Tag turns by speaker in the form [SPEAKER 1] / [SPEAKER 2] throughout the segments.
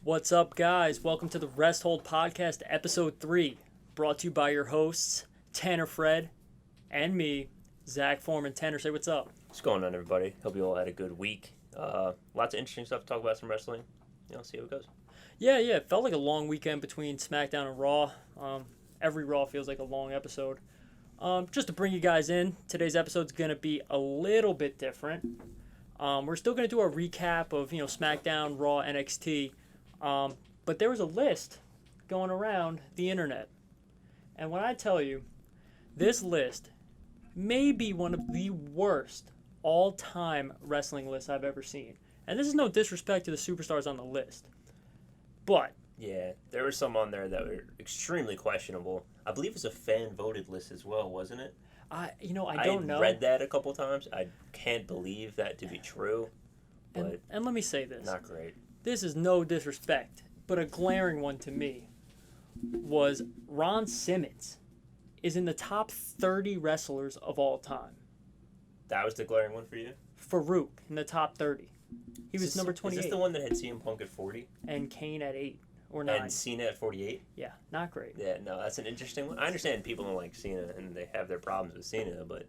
[SPEAKER 1] What's up, guys? Welcome to the Rest Hold Podcast, Episode 3, brought to you by your hosts, Tanner Fred, and me, Zach Foreman. Tanner, say what's up.
[SPEAKER 2] What's going on, everybody? Hope you all had a good week. Lots of interesting stuff to talk about, some wrestling. See how it goes.
[SPEAKER 1] Yeah, it felt like a long weekend between SmackDown and Raw. Every Raw feels like a long episode. Just to bring you guys in, today's episode's going to be a little bit different. We're still going to do a recap of, SmackDown, Raw, NXT. But there was a list going around the internet. And when I tell you, this list may be one of the worst all-time wrestling lists I've ever seen. And this is no disrespect to the superstars on the list. But
[SPEAKER 2] yeah, there were some on there that were extremely questionable. I believe it's a fan-voted list as well, wasn't it?
[SPEAKER 1] I don't know.
[SPEAKER 2] I read that a couple times. I can't believe that to be true. But
[SPEAKER 1] and let me say this.
[SPEAKER 2] Not great.
[SPEAKER 1] This is no disrespect, but a glaring one to me was Ron Simmons is in the top 30 wrestlers of all time.
[SPEAKER 2] That was the glaring one for you?
[SPEAKER 1] Farouk in the top 30. He was number 28.
[SPEAKER 2] Is this the one that had CM Punk at 40?
[SPEAKER 1] And Kane at 8 or 9.
[SPEAKER 2] And Cena at 48?
[SPEAKER 1] Yeah, not great.
[SPEAKER 2] Yeah, no, that's an interesting one. I understand people don't like Cena and they have their problems with Cena, but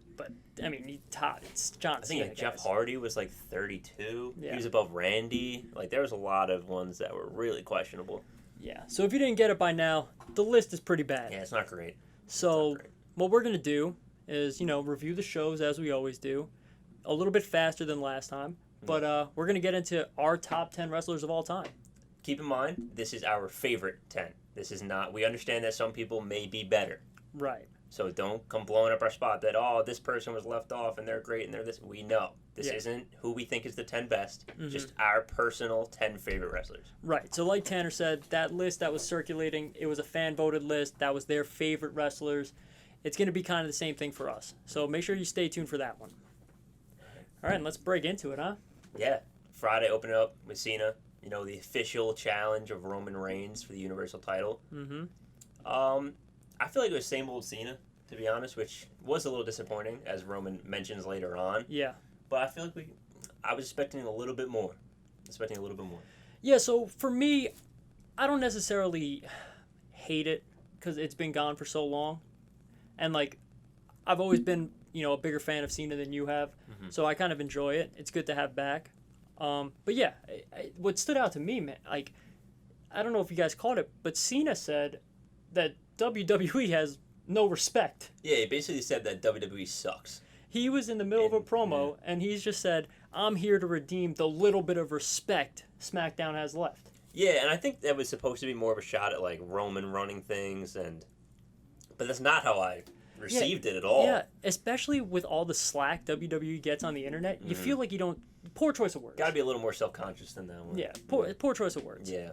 [SPEAKER 1] I mean, it's John Cena.
[SPEAKER 2] I think Jeff Hardy was like 32.
[SPEAKER 1] Yeah.
[SPEAKER 2] He was above Randy. Like, there was a lot of ones that were really questionable.
[SPEAKER 1] Yeah, so if you didn't get it by now, the list is pretty bad.
[SPEAKER 2] Yeah, it's not great.
[SPEAKER 1] So what we're going to do is, review the shows as we always do, a little bit faster than last time. But we're going to get into our top 10 wrestlers of all time.
[SPEAKER 2] Keep in mind, this is our favorite 10. This is not, we understand that some people may be better.
[SPEAKER 1] Right.
[SPEAKER 2] So don't come blowing up our spot that, this person was left off and they're great and they're this. We know. This isn't who we think is the 10 best, just our personal 10 favorite wrestlers.
[SPEAKER 1] Right. So like Tanner said, that list that was circulating, it was a fan-voted list. That was their favorite wrestlers. It's going to be kind of the same thing for us. So make sure you stay tuned for that one. All right, and let's break into it, huh?
[SPEAKER 2] Yeah. Friday, open it up with Cena. The official challenge of Roman Reigns for the Universal title.
[SPEAKER 1] Mm-hmm.
[SPEAKER 2] I feel like it was same old Cena, to be honest, which was a little disappointing, as Roman mentions later on.
[SPEAKER 1] Yeah.
[SPEAKER 2] But I feel like I was expecting a little bit more.
[SPEAKER 1] Yeah, so for me, I don't necessarily hate it because it's been gone for so long. And, I've always been, a bigger fan of Cena than you have. Mm-hmm. So I kind of enjoy it. It's good to have back. But yeah, what stood out to me, man, I don't know if you guys caught it, but Cena said that WWE has no respect.
[SPEAKER 2] Yeah, he basically said that WWE sucks.
[SPEAKER 1] He was in the middle of a promo, and he's just said, I'm here to redeem the little bit of respect SmackDown has left.
[SPEAKER 2] Yeah, and I think that was supposed to be more of a shot at, Roman running things, but that's not how I received it at all.
[SPEAKER 1] Yeah, especially with all the slack WWE gets on the internet, you feel like you don't... Poor choice of words.
[SPEAKER 2] Got to be a little more self-conscious than that one.
[SPEAKER 1] Yeah, poor choice of words.
[SPEAKER 2] Yeah.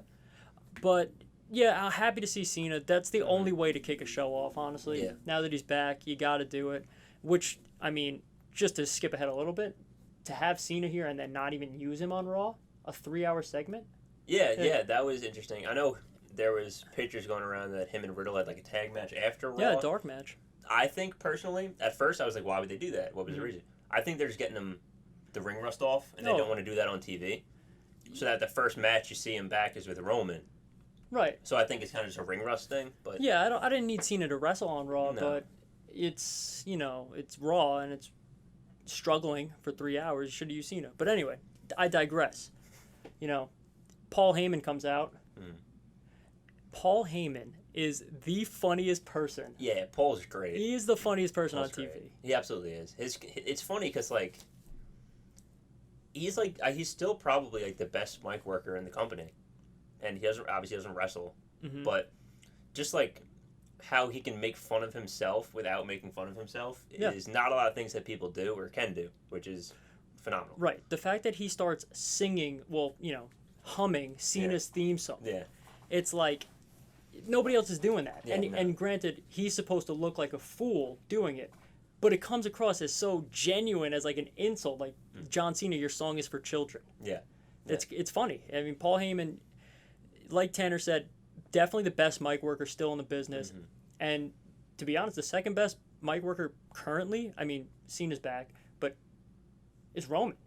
[SPEAKER 1] But, yeah, I'm happy to see Cena. That's the only way to kick a show off, honestly.
[SPEAKER 2] Yeah.
[SPEAKER 1] Now that he's back, you got to do it. Which, just to skip ahead a little bit, to have Cena here and then not even use him on Raw, a 3-hour segment?
[SPEAKER 2] Yeah, that was interesting. I know there was pictures going around that him and Riddle had, a tag match after Raw.
[SPEAKER 1] Yeah, a dark match.
[SPEAKER 2] I think, personally, at first I was like, why would they do that? What was the reason? I think they're just getting him the ring rust off, and they don't want to do that on TV. So that the first match you see him back is with Roman.
[SPEAKER 1] Right.
[SPEAKER 2] So I think it's kind of just a ring rust thing. But
[SPEAKER 1] yeah, I didn't need Cena to wrestle on Raw, but it's, it's Raw, and it's struggling for 3 hours. You should have used Cena. But anyway, I digress. Paul Heyman comes out. Paul Heyman is the funniest person.
[SPEAKER 2] Yeah, Paul's great.
[SPEAKER 1] He is the funniest person on TV.
[SPEAKER 2] Great. He absolutely is. It's funny because, he's still probably, the best mic worker in the company. And he obviously doesn't wrestle. Mm-hmm. But just, how he can make fun of himself without making fun of himself is not a lot of things that people do or can do, which is phenomenal.
[SPEAKER 1] Right. The fact that he starts singing, humming Cena's theme song.
[SPEAKER 2] Yeah.
[SPEAKER 1] It's like nobody else is doing that.
[SPEAKER 2] Yeah,
[SPEAKER 1] and granted, he's supposed to look like a fool doing it. But it comes across as so genuine as an insult. John Cena, your song is for children.
[SPEAKER 2] Yeah.
[SPEAKER 1] It's funny. Paul Heyman, like Tanner said, definitely the best mic worker still in the business. Mm-hmm. And to be honest, the second best mic worker currently, Cena's back, but it's Roman.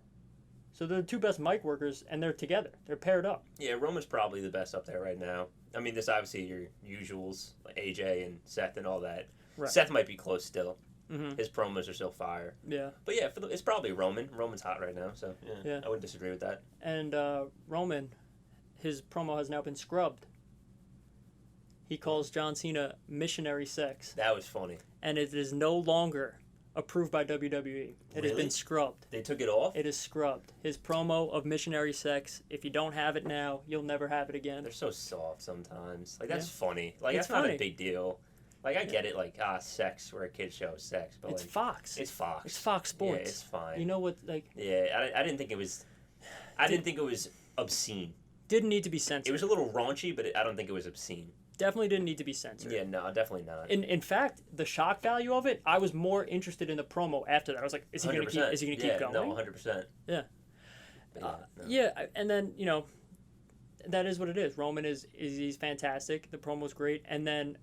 [SPEAKER 1] So they're the two best mic workers, and they're together. They're paired up.
[SPEAKER 2] Yeah, Roman's probably the best up there right now. I mean, there's obviously your usuals, like AJ and Seth and all that.
[SPEAKER 1] Right.
[SPEAKER 2] Seth might be close still.
[SPEAKER 1] Mm-hmm.
[SPEAKER 2] His promos are still fire.
[SPEAKER 1] Yeah.
[SPEAKER 2] But yeah, it's probably Roman. Roman's hot right now, so yeah. I wouldn't disagree with that.
[SPEAKER 1] And Roman, his promo has now been scrubbed. He calls John Cena missionary sex.
[SPEAKER 2] That was funny.
[SPEAKER 1] And it is no longer approved by WWE. It has been scrubbed.
[SPEAKER 2] They took it off?
[SPEAKER 1] It is scrubbed. His promo of missionary sex, if you don't have it now, you'll never have it again.
[SPEAKER 2] They're so soft sometimes. Like, that's
[SPEAKER 1] Yeah.
[SPEAKER 2] funny. Like,
[SPEAKER 1] It's
[SPEAKER 2] that's not
[SPEAKER 1] funny.
[SPEAKER 2] a big deal. Like, I get it, like, sex, where a kid shows sex, but,
[SPEAKER 1] It's
[SPEAKER 2] like,
[SPEAKER 1] Fox.
[SPEAKER 2] it's Fox.
[SPEAKER 1] It's Fox Sports.
[SPEAKER 2] Yeah, it's fine.
[SPEAKER 1] You know what, like...
[SPEAKER 2] Yeah, I didn't think it was... I didn't think it was obscene.
[SPEAKER 1] Didn't need to be censored.
[SPEAKER 2] It was a little raunchy, but I don't think it was obscene.
[SPEAKER 1] Definitely didn't need to be censored.
[SPEAKER 2] Yeah, no, definitely not.
[SPEAKER 1] In fact, the shock value of it, I was more interested in the promo after that. I was like, is he going to keep? Is he going to keep going?
[SPEAKER 2] No, 100%.
[SPEAKER 1] Yeah.
[SPEAKER 2] No.
[SPEAKER 1] Yeah, and then that is what it is. Roman is he's fantastic. The promo's great, and then,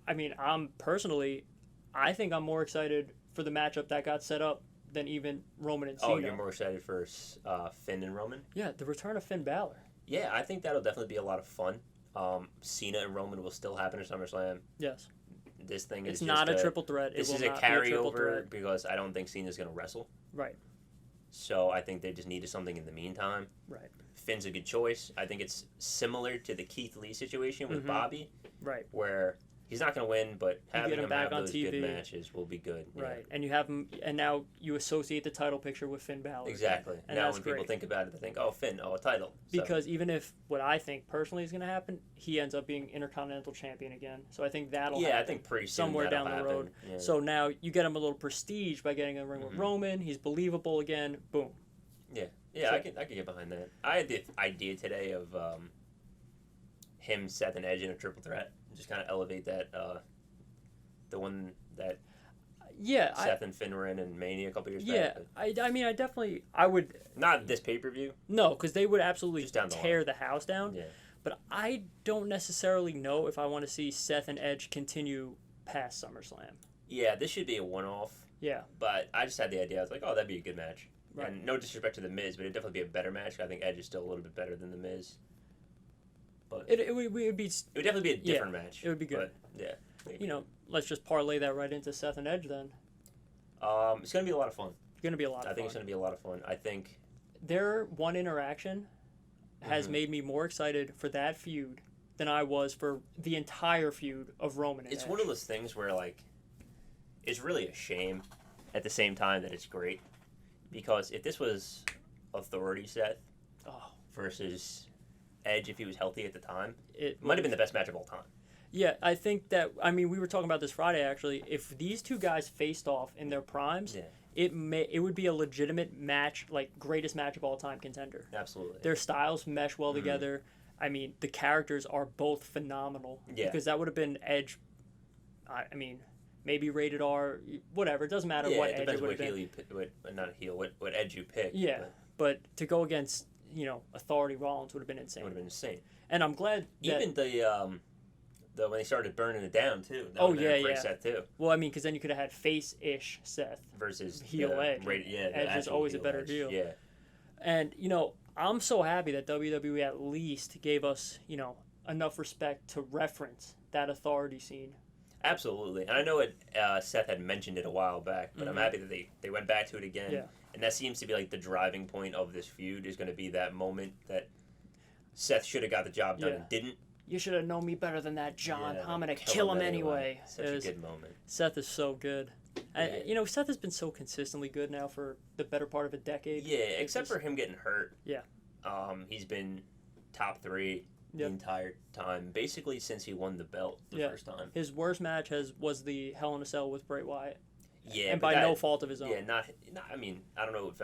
[SPEAKER 1] I mean, I think I'm more excited for the matchup that got set up than even Roman and Cena.
[SPEAKER 2] Oh, you're more excited for Finn and Roman?
[SPEAKER 1] Yeah, the return of Finn Balor.
[SPEAKER 2] Yeah, I think that'll definitely be a lot of fun. Cena and Roman will still happen at SummerSlam.
[SPEAKER 1] Yes.
[SPEAKER 2] This thing
[SPEAKER 1] It's
[SPEAKER 2] is
[SPEAKER 1] not
[SPEAKER 2] just
[SPEAKER 1] a triple threat.
[SPEAKER 2] This is
[SPEAKER 1] will
[SPEAKER 2] a
[SPEAKER 1] not be triple
[SPEAKER 2] carryover
[SPEAKER 1] threat.
[SPEAKER 2] because I don't think Cena's going to wrestle.
[SPEAKER 1] Right.
[SPEAKER 2] So I think they just needed something in the meantime.
[SPEAKER 1] Right.
[SPEAKER 2] Finn's a good choice. I think it's similar to the Keith Lee situation with
[SPEAKER 1] Mhm.
[SPEAKER 2] Bobby,
[SPEAKER 1] Right.
[SPEAKER 2] where he's not going to win, but having
[SPEAKER 1] get him
[SPEAKER 2] him
[SPEAKER 1] back
[SPEAKER 2] have
[SPEAKER 1] on
[SPEAKER 2] those
[SPEAKER 1] TV.
[SPEAKER 2] good matches will be good. Yeah.
[SPEAKER 1] Right. And you have him, and now you associate the title picture with Finn Balor.
[SPEAKER 2] Exactly.
[SPEAKER 1] And
[SPEAKER 2] now
[SPEAKER 1] that's
[SPEAKER 2] when people
[SPEAKER 1] great.
[SPEAKER 2] think about it, they think, oh, Finn, oh, a title. So,
[SPEAKER 1] Because even if what I think personally is going to happen, he ends up being Intercontinental Champion again. So I think that'll
[SPEAKER 2] yeah,
[SPEAKER 1] happen
[SPEAKER 2] I think pretty soon
[SPEAKER 1] somewhere
[SPEAKER 2] that'll
[SPEAKER 1] down the
[SPEAKER 2] happen.
[SPEAKER 1] road.
[SPEAKER 2] Yeah.
[SPEAKER 1] So now you get him a little prestige by getting in the ring with
[SPEAKER 2] Mhm.
[SPEAKER 1] Roman. He's believable again. Boom.
[SPEAKER 2] Yeah,
[SPEAKER 1] So-
[SPEAKER 2] I can get behind that. I had the idea today of him, Seth, and Edge in a triple threat. Just kind of elevate that, the one that
[SPEAKER 1] Yeah.
[SPEAKER 2] Seth and Finn were in Mania a couple years
[SPEAKER 1] Yeah.
[SPEAKER 2] back. but
[SPEAKER 1] I mean, I would,
[SPEAKER 2] not this pay-per-view.
[SPEAKER 1] no, because they would absolutely
[SPEAKER 2] Just down the
[SPEAKER 1] tear the house down.
[SPEAKER 2] Yeah.
[SPEAKER 1] But I don't necessarily know if I want to see Seth and Edge continue past SummerSlam.
[SPEAKER 2] Yeah, this should be a one-off.
[SPEAKER 1] Yeah.
[SPEAKER 2] But I just had the idea. I was like, oh, that'd be a good match.
[SPEAKER 1] Right.
[SPEAKER 2] And no disrespect to The Miz, but it'd definitely be a better match. I think Edge is still a little bit better than The Miz. But
[SPEAKER 1] It would be,
[SPEAKER 2] it would definitely be a different match.
[SPEAKER 1] it would be good.
[SPEAKER 2] But, yeah.
[SPEAKER 1] you know, let's just parlay that right into Seth and Edge then.
[SPEAKER 2] It's going to be a lot of fun.
[SPEAKER 1] It's going to be a lot of fun.
[SPEAKER 2] I think it's going to be a lot of fun. I think...
[SPEAKER 1] Their one interaction has
[SPEAKER 2] Mhm.
[SPEAKER 1] made me more excited for that feud than I was for the entire feud of Roman and
[SPEAKER 2] It's
[SPEAKER 1] Edge.
[SPEAKER 2] one of those things where, like, it's really a shame at the same time that it's great. Because if this was Authority Seth
[SPEAKER 1] Oh,
[SPEAKER 2] versus Edge, if he was healthy at the time,
[SPEAKER 1] it
[SPEAKER 2] it might have been the best match of all time.
[SPEAKER 1] Yeah, I think that, I mean, we were talking about this Friday actually. If these two guys faced off in their primes,
[SPEAKER 2] Yeah.
[SPEAKER 1] it would be a legitimate match, like greatest match of all time contender.
[SPEAKER 2] Absolutely.
[SPEAKER 1] Their styles mesh well
[SPEAKER 2] Mhm.
[SPEAKER 1] together. I mean, the characters are both phenomenal.
[SPEAKER 2] Yeah.
[SPEAKER 1] Because that would have been Edge. I mean, maybe rated R, whatever. It doesn't matter
[SPEAKER 2] Yeah,
[SPEAKER 1] what
[SPEAKER 2] it
[SPEAKER 1] Edge
[SPEAKER 2] depends
[SPEAKER 1] it would
[SPEAKER 2] what
[SPEAKER 1] have
[SPEAKER 2] heel
[SPEAKER 1] been.
[SPEAKER 2] you pick, not heel, what Edge you pick.
[SPEAKER 1] Yeah, but to go against Authority Rollins would have been
[SPEAKER 2] It
[SPEAKER 1] insane.
[SPEAKER 2] would have been insane.
[SPEAKER 1] And I'm glad that.
[SPEAKER 2] Even the when they started burning it down too. That
[SPEAKER 1] Oh,
[SPEAKER 2] would've been a
[SPEAKER 1] yeah,
[SPEAKER 2] great
[SPEAKER 1] yeah.
[SPEAKER 2] set too.
[SPEAKER 1] Well, I mean, because then you could have had face-ish Seth.
[SPEAKER 2] Versus
[SPEAKER 1] Heel
[SPEAKER 2] the
[SPEAKER 1] Edge.
[SPEAKER 2] the
[SPEAKER 1] Edge is
[SPEAKER 2] actual
[SPEAKER 1] always a better
[SPEAKER 2] Edge.
[SPEAKER 1] heel.
[SPEAKER 2] Yeah.
[SPEAKER 1] And, I'm so happy that WWE at least gave us, enough respect to reference that Authority scene.
[SPEAKER 2] Absolutely, and I know Seth had mentioned it a while back, but I'm
[SPEAKER 1] Mhm.
[SPEAKER 2] happy that they went back to it again.
[SPEAKER 1] Yeah.
[SPEAKER 2] And that seems to be like the driving point of this feud is going to be that moment that Seth should have got the job done
[SPEAKER 1] Yeah.
[SPEAKER 2] and didn't.
[SPEAKER 1] You should have known me better than that, John.
[SPEAKER 2] Yeah,
[SPEAKER 1] I'm going to kill him anyway.
[SPEAKER 2] Such
[SPEAKER 1] It
[SPEAKER 2] a
[SPEAKER 1] was-
[SPEAKER 2] good moment.
[SPEAKER 1] Seth is so good.
[SPEAKER 2] Yeah.
[SPEAKER 1] Seth has been so consistently good now for the better part of a decade.
[SPEAKER 2] Yeah,
[SPEAKER 1] It's
[SPEAKER 2] except
[SPEAKER 1] just-
[SPEAKER 2] for him getting hurt.
[SPEAKER 1] Yeah.
[SPEAKER 2] He's been top 3 the
[SPEAKER 1] Yep.
[SPEAKER 2] entire time, basically since he won the belt the
[SPEAKER 1] Yeah.
[SPEAKER 2] first time.
[SPEAKER 1] His worst match was the Hell in a Cell with Bray Wyatt.
[SPEAKER 2] Yeah,
[SPEAKER 1] And
[SPEAKER 2] but
[SPEAKER 1] by no
[SPEAKER 2] that-
[SPEAKER 1] fault of his own.
[SPEAKER 2] Yeah, not. I mean, I don't know if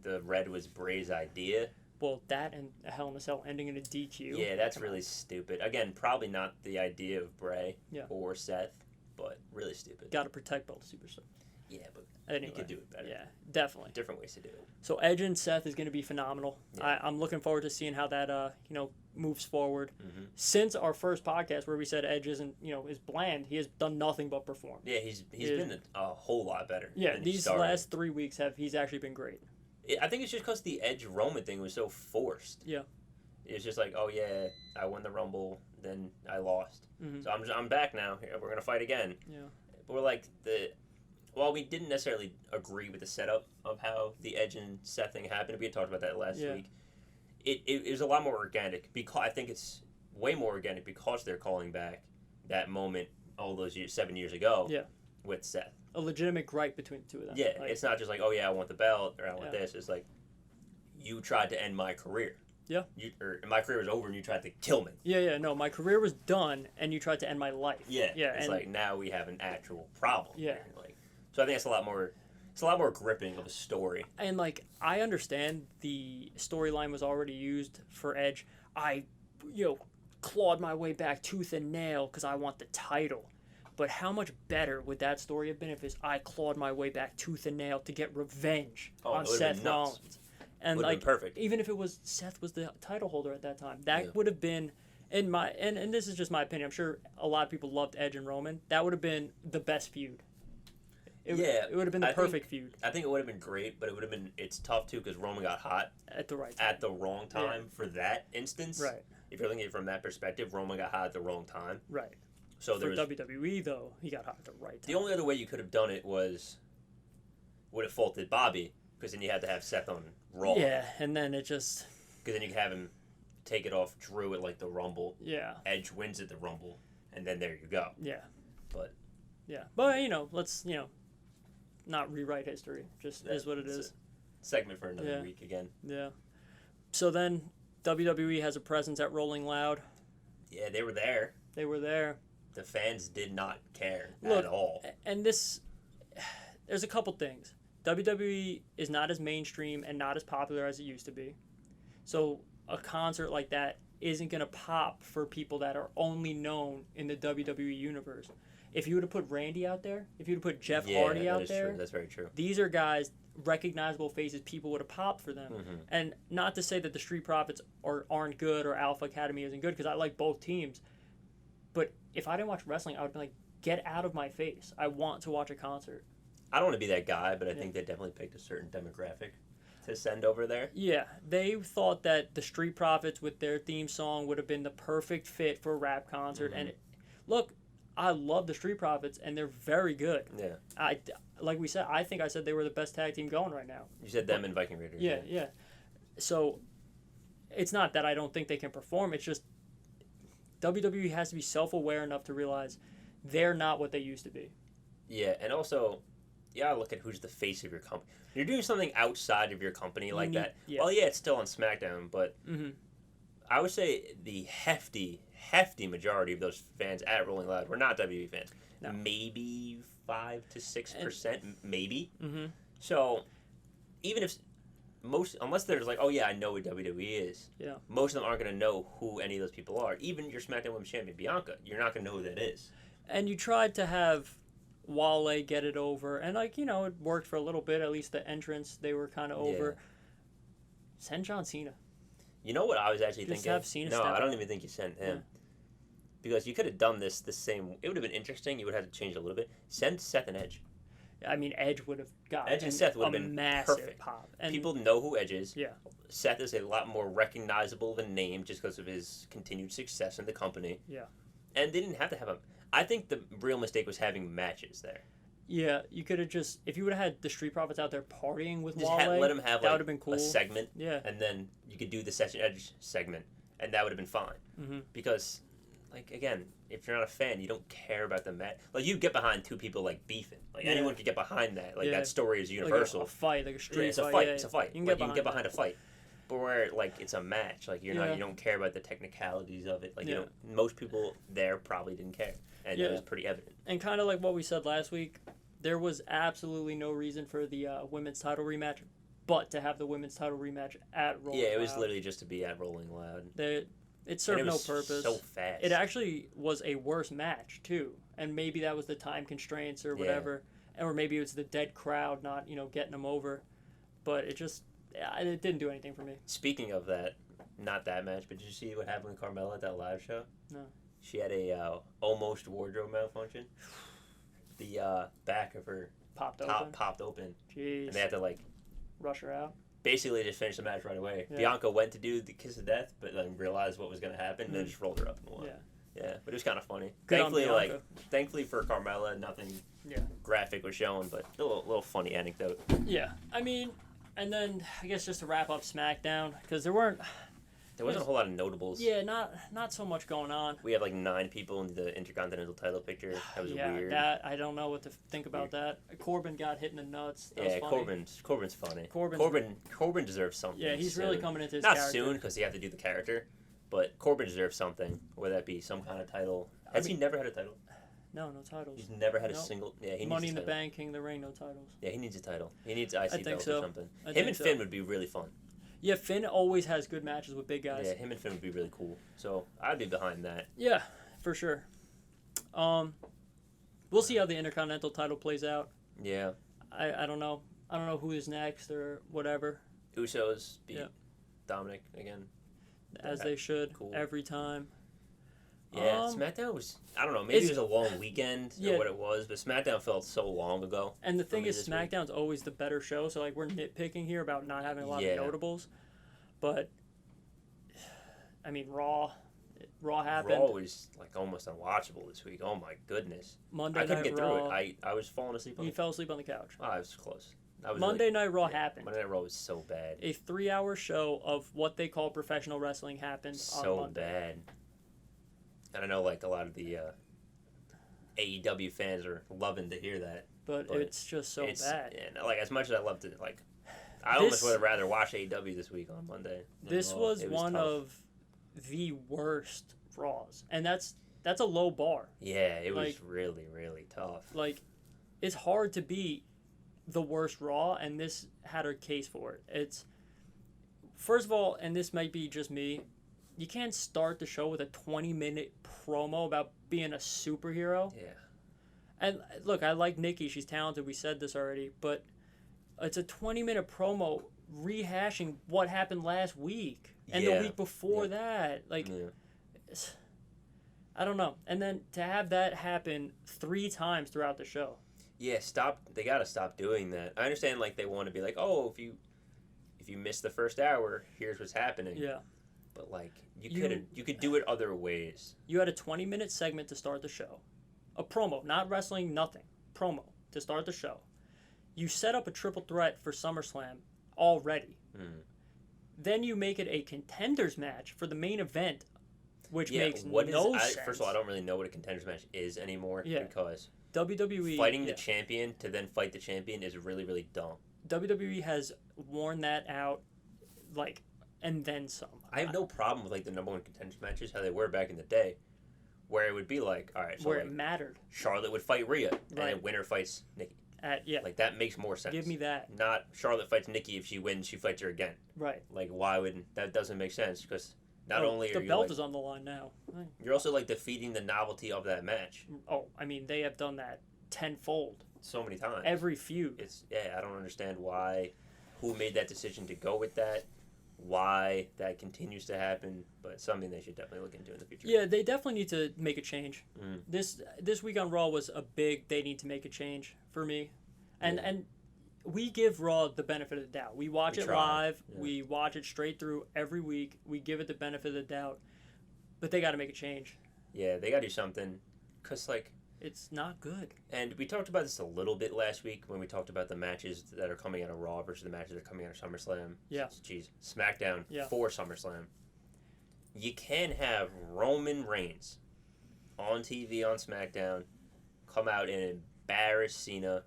[SPEAKER 2] the red was Bray's idea.
[SPEAKER 1] Well, that and a Hell in a Cell ending in a DQ.
[SPEAKER 2] Yeah, that's
[SPEAKER 1] Come
[SPEAKER 2] really stupid. Again, probably not the idea of Bray
[SPEAKER 1] Yeah.
[SPEAKER 2] or Seth, but really stupid.
[SPEAKER 1] Got to protect both superstars.
[SPEAKER 2] Yeah, but
[SPEAKER 1] Anyway.
[SPEAKER 2] he could do it better.
[SPEAKER 1] Yeah, definitely.
[SPEAKER 2] Different ways to do it.
[SPEAKER 1] So Edge and Seth is going to be phenomenal.
[SPEAKER 2] Yeah.
[SPEAKER 1] I'm looking forward to seeing how that moves forward.
[SPEAKER 2] Mm-hmm.
[SPEAKER 1] Since our first podcast where we said Edge isn't is bland, he has done nothing but perform.
[SPEAKER 2] Yeah, he's
[SPEAKER 1] Yeah.
[SPEAKER 2] been a whole lot better.
[SPEAKER 1] Yeah,
[SPEAKER 2] than he
[SPEAKER 1] these
[SPEAKER 2] started.
[SPEAKER 1] last 3 weeks he's actually been great.
[SPEAKER 2] I think it's just because the Edge Roman thing was so forced.
[SPEAKER 1] Yeah.
[SPEAKER 2] It's just like, oh yeah, I won the Rumble, then I lost,
[SPEAKER 1] Mm-hmm.
[SPEAKER 2] so I'm back now. We're gonna fight again.
[SPEAKER 1] Yeah.
[SPEAKER 2] But we're like while we didn't necessarily agree with the setup of how the Edge and Seth thing happened, we had talked about that last week. It was a lot more organic because I think it's way more organic because they're calling back that moment all those 7 years ago.
[SPEAKER 1] Yeah.
[SPEAKER 2] With Seth.
[SPEAKER 1] A legitimate gripe between the two of them.
[SPEAKER 2] Yeah,
[SPEAKER 1] Like,
[SPEAKER 2] it's not just like, oh yeah, I want the belt or I want
[SPEAKER 1] Yeah.
[SPEAKER 2] this. It's like, you tried to end my career.
[SPEAKER 1] Yeah.
[SPEAKER 2] Or my career was over and you tried to kill me.
[SPEAKER 1] yeah. No, my career was done, and you tried to end my life.
[SPEAKER 2] Yeah.
[SPEAKER 1] Yeah.
[SPEAKER 2] It's
[SPEAKER 1] And
[SPEAKER 2] like now we have an actual problem.
[SPEAKER 1] Yeah.
[SPEAKER 2] Here. Like, so I think it's a lot more. It's a lot more gripping of a story.
[SPEAKER 1] and like I understand the storyline was already used for Edge. I, clawed my way back tooth and nail because I want the title. But how much better would that story have been if I clawed my way back tooth and nail to get revenge
[SPEAKER 2] Oh,
[SPEAKER 1] on
[SPEAKER 2] it would've been
[SPEAKER 1] Seth
[SPEAKER 2] nuts.
[SPEAKER 1] Rollins? And
[SPEAKER 2] Would've been
[SPEAKER 1] like,
[SPEAKER 2] perfect.
[SPEAKER 1] even if it was Seth was the title holder at that time, that
[SPEAKER 2] Yeah.
[SPEAKER 1] would have been and this is just my opinion. I'm sure a lot of people loved Edge and Roman. That would have been the best feud. It would have been the
[SPEAKER 2] I
[SPEAKER 1] perfect feud
[SPEAKER 2] I think it would have been great, but it would have been. It's tough too because Roman got hot
[SPEAKER 1] at the right time.
[SPEAKER 2] at the wrong time for that instance.
[SPEAKER 1] Right.
[SPEAKER 2] If you're looking at it from that perspective, Roman got hot at the wrong time.
[SPEAKER 1] Right.
[SPEAKER 2] So there
[SPEAKER 1] For
[SPEAKER 2] was
[SPEAKER 1] WWE though, he got hot at the right time.
[SPEAKER 2] the only other way you could have done it would have faulted Bobby because then you had to have Seth on Raw.
[SPEAKER 1] Yeah, and then it just
[SPEAKER 2] Because then you could have him take it off Drew at like the Rumble.
[SPEAKER 1] yeah.
[SPEAKER 2] Edge wins at the Rumble, and then there you go.
[SPEAKER 1] Yeah.
[SPEAKER 2] But
[SPEAKER 1] let's not rewrite history. Just is what it
[SPEAKER 2] It's
[SPEAKER 1] is.
[SPEAKER 2] a segment for another
[SPEAKER 1] Yeah.
[SPEAKER 2] week again.
[SPEAKER 1] Yeah. So then WWE has a presence at Rolling Loud.
[SPEAKER 2] Yeah, they were there.
[SPEAKER 1] They were there.
[SPEAKER 2] The fans did not care
[SPEAKER 1] Look,
[SPEAKER 2] at all.
[SPEAKER 1] And there's a couple things. WWE is not as mainstream and not as popular as it used to be. So a concert like that isn't going to pop for people that are only known in the WWE universe. If you would have put Randy out there, if you would have put Jeff Hardy
[SPEAKER 2] that
[SPEAKER 1] out
[SPEAKER 2] is
[SPEAKER 1] there,
[SPEAKER 2] true. That's very true.
[SPEAKER 1] these are guys, recognizable faces, people would have popped for them.
[SPEAKER 2] Mm-hmm.
[SPEAKER 1] And not to say that the Street Profits aren't good or Alpha Academy isn't good, because I like both teams. But if I didn't watch wrestling, I would be like, get out of my face. I want to watch a concert.
[SPEAKER 2] I don't want to be that guy, but I think they definitely picked a certain demographic to send over there.
[SPEAKER 1] Yeah, they thought that the Street Profits with their theme song would have been the perfect fit for a rap concert.
[SPEAKER 2] Mm-hmm.
[SPEAKER 1] And look, I love the Street Profits, and they're very good.
[SPEAKER 2] Yeah.
[SPEAKER 1] Like we said, I think I said they were the best tag team going right now.
[SPEAKER 2] You said them and Viking Raiders.
[SPEAKER 1] Yeah. So it's not that I don't think they can perform. It's just WWE has to be self-aware enough to realize they're not what they used to be.
[SPEAKER 2] Yeah, and also, you gotta look at who's the face of your company. You're doing something outside of your company like that.
[SPEAKER 1] yeah.
[SPEAKER 2] Well, yeah, it's still on SmackDown, but
[SPEAKER 1] Mm-hmm.
[SPEAKER 2] I would say the hefty majority of those fans at Rolling Loud were not WWE fans.
[SPEAKER 1] No.
[SPEAKER 2] Maybe 5 to 6%, maybe.
[SPEAKER 1] Mm-hmm.
[SPEAKER 2] So, even if unless there's like, oh yeah, I know what WWE is.
[SPEAKER 1] Yeah.
[SPEAKER 2] Most of them aren't gonna know who any of those people are. Even your SmackDown Women's Champion Bianca, you're not gonna know who that is.
[SPEAKER 1] And you tried to have Wale get it over, and it worked for a little bit. At least the entrance, they were kind of over. Send John Cena.
[SPEAKER 2] You know what I was actually
[SPEAKER 1] Just
[SPEAKER 2] thinking?
[SPEAKER 1] have Cena
[SPEAKER 2] No,
[SPEAKER 1] step
[SPEAKER 2] I don't
[SPEAKER 1] up.
[SPEAKER 2] even think you sent him. Because you could have done this the same. It would have been interesting. You would have to change it a little bit. Send Seth and Edge.
[SPEAKER 1] I mean, Edge would have got
[SPEAKER 2] Edge and Seth would have
[SPEAKER 1] a
[SPEAKER 2] been
[SPEAKER 1] massive
[SPEAKER 2] perfect.
[SPEAKER 1] pop. And
[SPEAKER 2] People know who Edge is.
[SPEAKER 1] Yeah.
[SPEAKER 2] Seth is a lot more recognizable of a name just because of his continued success in the company.
[SPEAKER 1] Yeah.
[SPEAKER 2] And they didn't have to have him. I think the real mistake was having matches there.
[SPEAKER 1] Yeah, you could have just, if you would have had the Street Profits out there partying with
[SPEAKER 2] Just
[SPEAKER 1] Wale,
[SPEAKER 2] let him have
[SPEAKER 1] that
[SPEAKER 2] like
[SPEAKER 1] would have been cool.
[SPEAKER 2] a segment,
[SPEAKER 1] Yeah.
[SPEAKER 2] and then you could do the Seth and Edge segment, and that would have been fine.
[SPEAKER 1] Mm-hmm.
[SPEAKER 2] Because, like, again, if you're not a fan, you don't care about the match. Like, you get behind two people like beefing. Like,
[SPEAKER 1] Yeah.
[SPEAKER 2] anyone could get behind that. Like,
[SPEAKER 1] Yeah.
[SPEAKER 2] that story is
[SPEAKER 1] Like
[SPEAKER 2] universal.
[SPEAKER 1] a fight, like a street
[SPEAKER 2] It's a
[SPEAKER 1] fight.
[SPEAKER 2] fight.
[SPEAKER 1] Yeah,
[SPEAKER 2] It's a fight.
[SPEAKER 1] You can
[SPEAKER 2] Like,
[SPEAKER 1] get
[SPEAKER 2] you can get
[SPEAKER 1] behind
[SPEAKER 2] behind a fight. But where like it's a match, like you
[SPEAKER 1] Yeah.
[SPEAKER 2] don't care about the technicalities of it. Like
[SPEAKER 1] Yeah.
[SPEAKER 2] most people there probably didn't care, and
[SPEAKER 1] Yeah.
[SPEAKER 2] it was pretty evident.
[SPEAKER 1] And kind of like what we said last week, there was absolutely no reason for the women's title rematch, but to have the women's title rematch at Rolling
[SPEAKER 2] Yeah, it was
[SPEAKER 1] Loud.
[SPEAKER 2] literally just to be at Rolling Loud.
[SPEAKER 1] It
[SPEAKER 2] And
[SPEAKER 1] served
[SPEAKER 2] it
[SPEAKER 1] no
[SPEAKER 2] was
[SPEAKER 1] purpose.
[SPEAKER 2] so fast.
[SPEAKER 1] It actually was a worse match too, and maybe that was the time constraints or whatever, or maybe it was the dead crowd not getting them over, but it didn't do anything for me.
[SPEAKER 2] Speaking of that, not that match, but did you see what happened with Carmella at that live show?
[SPEAKER 1] No.
[SPEAKER 2] She had a almost wardrobe malfunction. The back of her
[SPEAKER 1] Popped
[SPEAKER 2] top
[SPEAKER 1] open.
[SPEAKER 2] popped open,
[SPEAKER 1] Jeez.
[SPEAKER 2] and they had to like
[SPEAKER 1] Rush her out.
[SPEAKER 2] basically just finished the match right away.
[SPEAKER 1] Yeah.
[SPEAKER 2] Bianca went to do the kiss of death, but then realized what was going to happen, and then just rolled her up and won. Yeah, but it was kind of funny.
[SPEAKER 1] Good on Bianca.
[SPEAKER 2] Thankfully for Carmella, nothing graphic was shown, but a little funny anecdote.
[SPEAKER 1] Yeah, I mean, and then I guess just to wrap up SmackDown, because there wasn't
[SPEAKER 2] a whole lot of notables.
[SPEAKER 1] Yeah, not so much going on.
[SPEAKER 2] We had like 9 people in the Intercontinental title picture. That was weird.
[SPEAKER 1] Yeah, I don't know what to think about that. Corbin got hit in the nuts. That was funny.
[SPEAKER 2] Corbin's funny.
[SPEAKER 1] Corbin
[SPEAKER 2] deserves something.
[SPEAKER 1] Yeah, he's
[SPEAKER 2] soon.
[SPEAKER 1] really coming into his
[SPEAKER 2] Not
[SPEAKER 1] character.
[SPEAKER 2] soon, because he have to do the character, but Corbin deserves something, whether that be some kind of title. Has he never had a title?
[SPEAKER 1] No titles.
[SPEAKER 2] He's never had a single. Yeah, he needs
[SPEAKER 1] Money in the
[SPEAKER 2] title.
[SPEAKER 1] Bank, King of the Ring, no titles.
[SPEAKER 2] Yeah, he needs a title. He needs IC belt
[SPEAKER 1] so.
[SPEAKER 2] or something. Him and Finn would be really fun.
[SPEAKER 1] Yeah, Finn always has good matches with big guys.
[SPEAKER 2] Yeah, him and Finn would be really cool. So I'd be behind that.
[SPEAKER 1] Yeah, for sure. We'll see how the Intercontinental title plays out.
[SPEAKER 2] Yeah.
[SPEAKER 1] I don't know. I don't know who is next or whatever.
[SPEAKER 2] Usos beat Dominic again.
[SPEAKER 1] As they should.
[SPEAKER 2] Cool.
[SPEAKER 1] Every time.
[SPEAKER 2] Yeah, SmackDown was, I don't know, maybe it was a long weekend or what it was, but SmackDown felt so long ago.
[SPEAKER 1] And the thing is, SmackDown's always the better show, so like we're nitpicking here about not having a lot of notables. But, I mean, Raw happened.
[SPEAKER 2] Raw was like almost unwatchable this week. Oh my goodness.
[SPEAKER 1] Monday
[SPEAKER 2] I couldn't
[SPEAKER 1] Night
[SPEAKER 2] get
[SPEAKER 1] Raw,
[SPEAKER 2] through it. I was falling asleep on
[SPEAKER 1] You fell asleep on the couch.
[SPEAKER 2] Oh, I was close.
[SPEAKER 1] Monday Night Raw happened.
[SPEAKER 2] Monday Night Raw was so bad.
[SPEAKER 1] A 3-hour show of what they call professional wrestling happened on Monday.
[SPEAKER 2] Bad. And I know like a lot of the AEW fans are loving to hear that.
[SPEAKER 1] But it's just so bad.
[SPEAKER 2] And like as much as I love to like, I almost would have rather watched AEW this week on Monday.
[SPEAKER 1] This was one of the worst Raws, and that's a low bar.
[SPEAKER 2] Yeah, it was really, really tough.
[SPEAKER 1] Like, it's hard to beat the worst Raw, and this had a case for it. It's, first of all, and this might be just me, you can't start the show with a 20-minute promo about being a superhero.
[SPEAKER 2] Yeah.
[SPEAKER 1] And look, I like Nikki. She's talented. We said this already. But it's a 20-minute promo rehashing what happened last week and the week before that. Like, I don't know. And then to have that happen 3 times throughout the show.
[SPEAKER 2] Yeah, they got to stop doing that. I understand, like, they want to be like, oh, if you miss the first hour, here's what's happening.
[SPEAKER 1] Yeah.
[SPEAKER 2] But, like, you could do it other ways.
[SPEAKER 1] You had a 20-minute segment to start the show. A promo, not wrestling, nothing. Promo to start the show. You set up a triple threat for SummerSlam already. Then you make it a contenders match for the main event, which makes no sense.
[SPEAKER 2] First of all, I don't really know what a contenders match is anymore because
[SPEAKER 1] WWE
[SPEAKER 2] fighting the champion to then fight the champion is really, really dumb.
[SPEAKER 1] WWE has worn that out, like, and then some.
[SPEAKER 2] I have no problem with like the number 1 contenders matches how they were back in the day, where it would be like, all right, so
[SPEAKER 1] where
[SPEAKER 2] like,
[SPEAKER 1] it mattered.
[SPEAKER 2] Charlotte would fight Rhea, and then winner fights Nikki. Like that makes more sense.
[SPEAKER 1] Give me that.
[SPEAKER 2] Not Charlotte fights Nikki, if she wins, she fights her again.
[SPEAKER 1] Right.
[SPEAKER 2] Like why would that doesn't make sense because not only are
[SPEAKER 1] the
[SPEAKER 2] you
[SPEAKER 1] belt
[SPEAKER 2] like,
[SPEAKER 1] is on the line now.
[SPEAKER 2] You're also like defeating the novelty of that match.
[SPEAKER 1] Oh, I mean they have done that tenfold.
[SPEAKER 2] So many times.
[SPEAKER 1] Every feud.
[SPEAKER 2] I don't understand who made that decision to go with that. Why that continues to happen, but something they should definitely look into in the future.
[SPEAKER 1] Yeah, they definitely need to make a change. This week on Raw was a big. They need to make a change for me, and we give Raw the benefit of the doubt. We watch it live. Yeah. We watch it straight through every week. We give it the benefit of the doubt, but they got to make a change.
[SPEAKER 2] Yeah, they got to do something, cause like
[SPEAKER 1] it's not good.
[SPEAKER 2] And we talked about this a little bit last week when we talked about the matches that are coming out of Raw versus the matches that are coming out of SummerSlam.
[SPEAKER 1] Yeah.
[SPEAKER 2] Jeez. SmackDown for SummerSlam. You can have Roman Reigns on TV on SmackDown come out and embarrass Cena,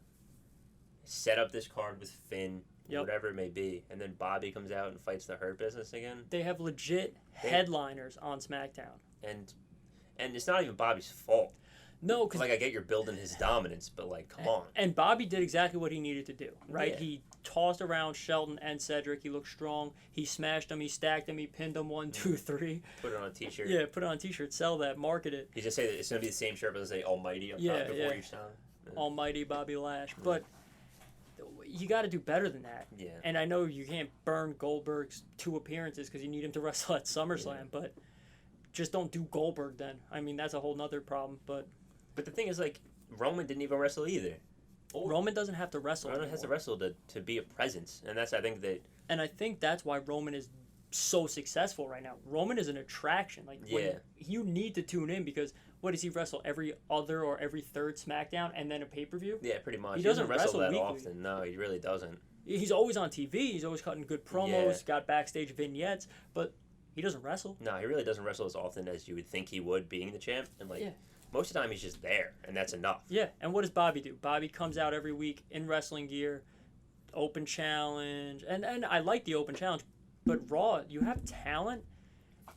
[SPEAKER 2] set up this card with Finn, whatever it may be, and then Bobby comes out and fights the Hurt Business again.
[SPEAKER 1] They have legit headliners on SmackDown.
[SPEAKER 2] And it's not even Bobby's fault.
[SPEAKER 1] No, because
[SPEAKER 2] like I get you're building his dominance, but like, come on.
[SPEAKER 1] And Bobby did exactly what he needed to do, right? Yeah. He tossed around Shelton and Cedric. He looked strong. He smashed them. He stacked them. He pinned them 1, 2, 3.
[SPEAKER 2] Put it on a T-shirt.
[SPEAKER 1] Yeah, put it on a T-shirt. Sell that. Market it.
[SPEAKER 2] He just say that it's gonna be the same shirt, but say Almighty up top before each time. Yeah.
[SPEAKER 1] Almighty Bobby Lash, but you got to do better than that.
[SPEAKER 2] Yeah.
[SPEAKER 1] And I know you can't burn Goldberg's 2 appearances because you need him to wrestle at SummerSlam, but just don't do Goldberg then. I mean, that's a whole nother problem, But
[SPEAKER 2] the thing is, like, Roman didn't even wrestle either.
[SPEAKER 1] Roman doesn't have to wrestle
[SPEAKER 2] Roman
[SPEAKER 1] anymore.
[SPEAKER 2] has to wrestle to be a presence, and I think
[SPEAKER 1] that's why Roman is so successful right now. Roman is an attraction. Like, you need to tune in because what does he wrestle every other or every third SmackDown and then a pay-per-view?
[SPEAKER 2] Yeah, pretty much.
[SPEAKER 1] He doesn't
[SPEAKER 2] wrestle that
[SPEAKER 1] weekly.
[SPEAKER 2] often. No, he really doesn't.
[SPEAKER 1] He's always on TV. He's always cutting good promos. Got backstage vignettes, but he doesn't wrestle.
[SPEAKER 2] No, he really doesn't wrestle as often as you would think he would, being the champ. And most of the time, he's just there, and that's enough.
[SPEAKER 1] Yeah, and what does Bobby do? Bobby comes out every week in wrestling gear, open challenge, and I like the open challenge, but Raw, you have talent,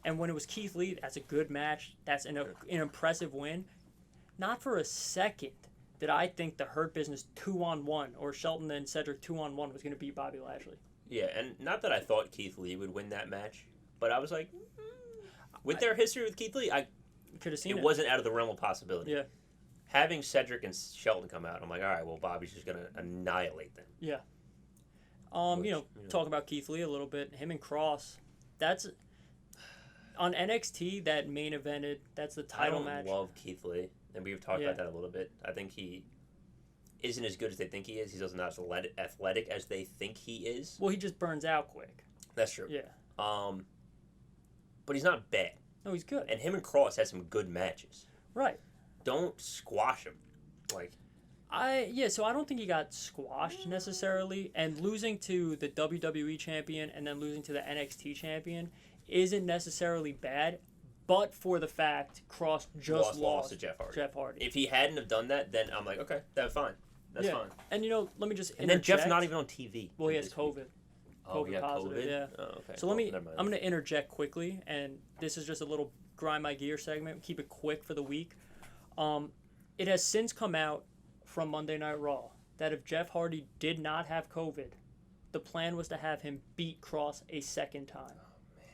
[SPEAKER 1] and when it was Keith Lee, that's a good match. That's an impressive win. Not for a second did I think the Hurt Business 2-on-1 or Shelton and Cedric 2-on-1 was going to beat Bobby Lashley.
[SPEAKER 2] Yeah, and not that I thought Keith Lee would win that match, but I was like, with their history with Keith Lee, I
[SPEAKER 1] could have seen it.
[SPEAKER 2] It wasn't out of the realm of possibility.
[SPEAKER 1] Yeah.
[SPEAKER 2] Having Cedric and Shelton come out, I'm like, all right, well, Bobby's just going to annihilate them.
[SPEAKER 1] Yeah. Talk about Keith Lee a little bit. Him and Cross. That's on NXT that main evented. That's the title match.
[SPEAKER 2] I love Keith Lee, and we've talked about that a little bit. I think he isn't as good as they think he is. He's also not as athletic as they think he is.
[SPEAKER 1] Well, he just burns out quick.
[SPEAKER 2] That's true.
[SPEAKER 1] Yeah.
[SPEAKER 2] But he's not bad.
[SPEAKER 1] No, he's good.
[SPEAKER 2] And him and Cross had some good matches.
[SPEAKER 1] Right.
[SPEAKER 2] Don't squash him.
[SPEAKER 1] So I don't think he got squashed necessarily, and losing to the WWE champion and then losing to the NXT champion isn't necessarily bad, but for the fact Cross just lost
[SPEAKER 2] to Jeff Hardy.
[SPEAKER 1] Jeff Hardy.
[SPEAKER 2] If he hadn't have done that, then I'm like, okay, that's fine. That's fine.
[SPEAKER 1] And let me just interject.
[SPEAKER 2] And then Jeff's not even on TV.
[SPEAKER 1] Well, he has COVID.
[SPEAKER 2] COVID
[SPEAKER 1] positive,
[SPEAKER 2] COVID?
[SPEAKER 1] yeah.
[SPEAKER 2] Oh, okay.
[SPEAKER 1] So I'm going to interject quickly, and this is just a little grind my gear segment. Keep it quick for the week. It has since come out from Monday Night Raw that if Jeff Hardy did not have COVID, the plan was to have him beat Cross a second time.
[SPEAKER 2] Oh, man.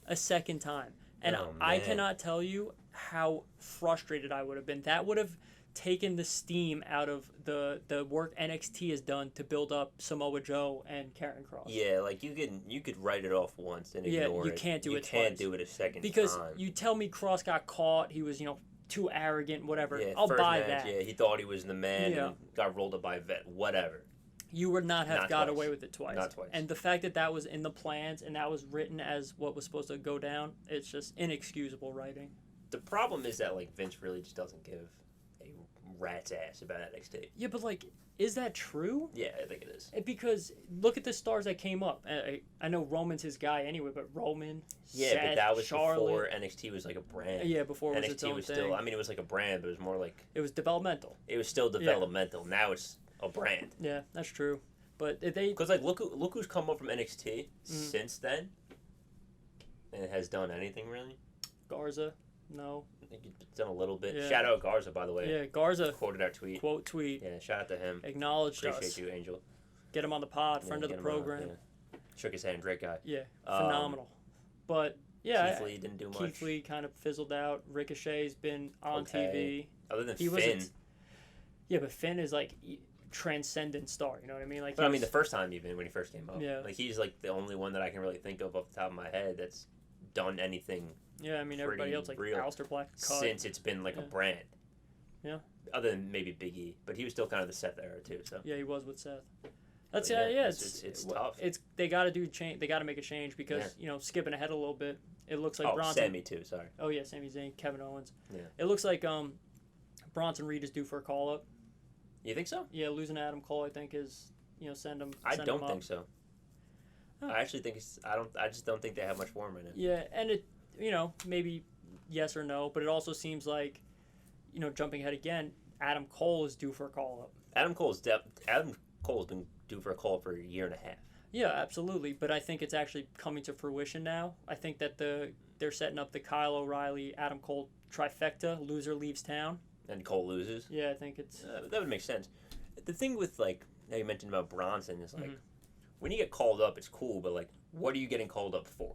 [SPEAKER 1] A second time. And I cannot tell you how frustrated I would have been. That would have taken the steam out of the work NXT has done to build up Samoa Joe and Karrion Kross.
[SPEAKER 2] Yeah, like you could write it off once and ignore it.
[SPEAKER 1] You can't do it twice.
[SPEAKER 2] You can't do it a second
[SPEAKER 1] because
[SPEAKER 2] time.
[SPEAKER 1] You tell me Kross got caught, he was, too arrogant, whatever.
[SPEAKER 2] Yeah,
[SPEAKER 1] I'll
[SPEAKER 2] first
[SPEAKER 1] buy
[SPEAKER 2] match,
[SPEAKER 1] that.
[SPEAKER 2] Yeah, he thought he was the man and got rolled up by a vet. Whatever.
[SPEAKER 1] You would not have got away with it twice.
[SPEAKER 2] Not twice.
[SPEAKER 1] And the fact that was in the plans and that was written as what was supposed to go down, it's just inexcusable writing.
[SPEAKER 2] The problem is that Vince really just doesn't give a rat's ass about NXT.
[SPEAKER 1] Yeah, but is that true?
[SPEAKER 2] Yeah, I think it is.
[SPEAKER 1] Because look at the stars that came up. I know Roman's his guy anyway, but Roman, Seth,
[SPEAKER 2] but that was
[SPEAKER 1] Charlotte.
[SPEAKER 2] Before NXT was like a brand.
[SPEAKER 1] Yeah, before it was
[SPEAKER 2] NXT
[SPEAKER 1] its own
[SPEAKER 2] was
[SPEAKER 1] thing.
[SPEAKER 2] still. I mean, it was like a brand, but it was more like
[SPEAKER 1] it was developmental.
[SPEAKER 2] It was still developmental. Yeah. Now it's a brand.
[SPEAKER 1] Yeah, that's true. But
[SPEAKER 2] because look who's come up from NXT since then, and it has done anything really.
[SPEAKER 1] Garza, no.
[SPEAKER 2] I think he's done a little bit.
[SPEAKER 1] Yeah.
[SPEAKER 2] Shout out Garza, by the way.
[SPEAKER 1] Yeah, Garza
[SPEAKER 2] quoted our tweet.
[SPEAKER 1] Quote tweet.
[SPEAKER 2] Yeah, shout out to him.
[SPEAKER 1] Acknowledged
[SPEAKER 2] Appreciate
[SPEAKER 1] us.
[SPEAKER 2] you, Angel.
[SPEAKER 1] Get him on the pod, friend of the program.
[SPEAKER 2] Shook his hand, great guy.
[SPEAKER 1] Yeah, phenomenal. But yeah,
[SPEAKER 2] Keith Lee didn't do much.
[SPEAKER 1] Keith Lee kind of fizzled out. Ricochet's been on TV.
[SPEAKER 2] Other than Finn.
[SPEAKER 1] Yeah, but Finn is transcendent star. You know what I mean?
[SPEAKER 2] But I mean, the first time even when he first came up.
[SPEAKER 1] Yeah.
[SPEAKER 2] He's the only one that I can really think of off the top of my head that's done anything.
[SPEAKER 1] Yeah, I mean everybody else Aleister Black
[SPEAKER 2] since it's been a brand.
[SPEAKER 1] Yeah.
[SPEAKER 2] Other than maybe Big E, but he was still kind of the Seth era too. So.
[SPEAKER 1] Yeah, he was with Seth. That's
[SPEAKER 2] It's tough.
[SPEAKER 1] They got to do change. They got to make a change because skipping ahead a little bit, it looks like Bronson.
[SPEAKER 2] Sami too. Sorry.
[SPEAKER 1] Oh yeah, Sami Zayn, Kevin Owens.
[SPEAKER 2] Yeah.
[SPEAKER 1] It looks like Bronson Reed is due for a call up.
[SPEAKER 2] You think so?
[SPEAKER 1] Yeah, losing Adam Cole, I think is send him.
[SPEAKER 2] I don't think so. I actually think I just don't think they have much for him right now.
[SPEAKER 1] Yeah, and it maybe yes or no, but it also seems like jumping ahead again, Adam Cole is due for a call up.
[SPEAKER 2] Adam Cole's been due for a call up for a year and a half.
[SPEAKER 1] Yeah, absolutely, but I think it's actually coming to fruition now. I think that they're setting up the Kyle O'Reilly, Adam Cole trifecta. Loser leaves town.
[SPEAKER 2] And Cole loses.
[SPEAKER 1] Yeah, I think it's
[SPEAKER 2] that would make sense. The thing with now you mentioned about Bronson is when you get called up, it's cool, but what are you getting called up for?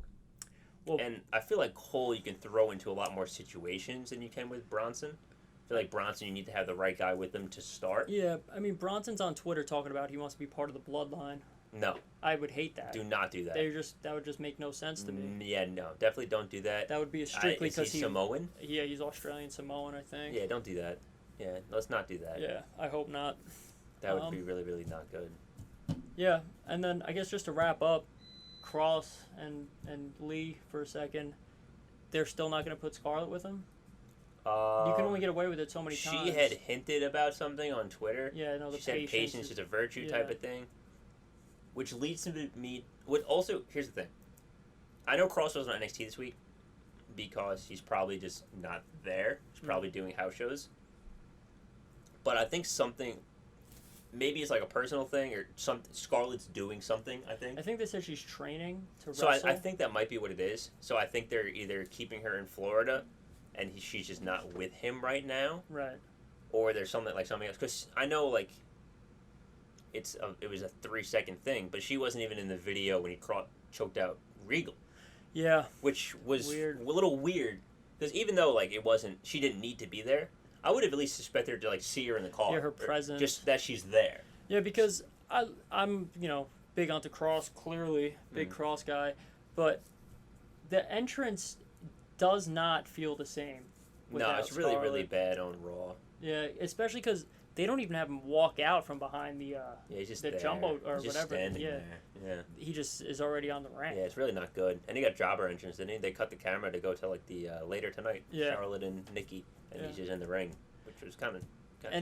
[SPEAKER 2] Well, and I feel like Cole you can throw into a lot more situations than you can with Bronson. I feel like Bronson, you need to have the right guy with him to start.
[SPEAKER 1] Yeah, I mean, Bronson's on Twitter talking about he wants to be part of the bloodline.
[SPEAKER 2] No.
[SPEAKER 1] I would hate that.
[SPEAKER 2] Do not do that.
[SPEAKER 1] That would just make no sense to me.
[SPEAKER 2] Yeah, no. Definitely don't do that.
[SPEAKER 1] That would be strictly because
[SPEAKER 2] he's Samoan?
[SPEAKER 1] Yeah, he's Australian Samoan, I think.
[SPEAKER 2] Yeah, don't do that. Yeah, let's not do that.
[SPEAKER 1] Yeah, I hope not.
[SPEAKER 2] That would be really, really not good.
[SPEAKER 1] Yeah, and then I guess just to wrap up, Cross and Lee for a second, they're still not going to put Scarlett with him? You can only get away with it so many times.
[SPEAKER 2] She had hinted about something on Twitter.
[SPEAKER 1] Yeah, no,
[SPEAKER 2] she said patience is a virtue type of thing. Which leads to me... Also, here's the thing. I know Cross wasn't on NXT this week because he's probably just not there. He's probably doing house shows. But I think something... Maybe it's like a personal thing or something. Scarlett's doing something, I think.
[SPEAKER 1] I think they said she's training to wrestle.
[SPEAKER 2] So I think that might be what it is. So I think they're either keeping her in Florida and she's just not with him right now.
[SPEAKER 1] Right.
[SPEAKER 2] Or there's something else. Because I know, like, it was a 3-second thing, but she wasn't even in the video when he choked out Regal.
[SPEAKER 1] Yeah.
[SPEAKER 2] Which was
[SPEAKER 1] weird.
[SPEAKER 2] A little weird. Because even though, like, she didn't need to be there, I would have at least suspected her to, like, see her in the car.
[SPEAKER 1] Yeah, her presence.
[SPEAKER 2] Just that she's there.
[SPEAKER 1] Yeah, because I'm, big onto Cross, clearly. Big Cross guy. But the entrance does not feel the same.
[SPEAKER 2] No, it's really, really bad on Raw.
[SPEAKER 1] Yeah, especially because they don't even have him walk out from behind the
[SPEAKER 2] he's just
[SPEAKER 1] the
[SPEAKER 2] there.
[SPEAKER 1] jumbo or
[SPEAKER 2] he's
[SPEAKER 1] whatever.
[SPEAKER 2] Just
[SPEAKER 1] Yeah.
[SPEAKER 2] There. Yeah.
[SPEAKER 1] He just is already on the ramp.
[SPEAKER 2] Yeah, it's really not good. And he got jobber entrance, didn't he? They cut the camera to go to like the later tonight.
[SPEAKER 1] Yeah.
[SPEAKER 2] Charlotte and Nikki, and he's just in the ring, which was kind of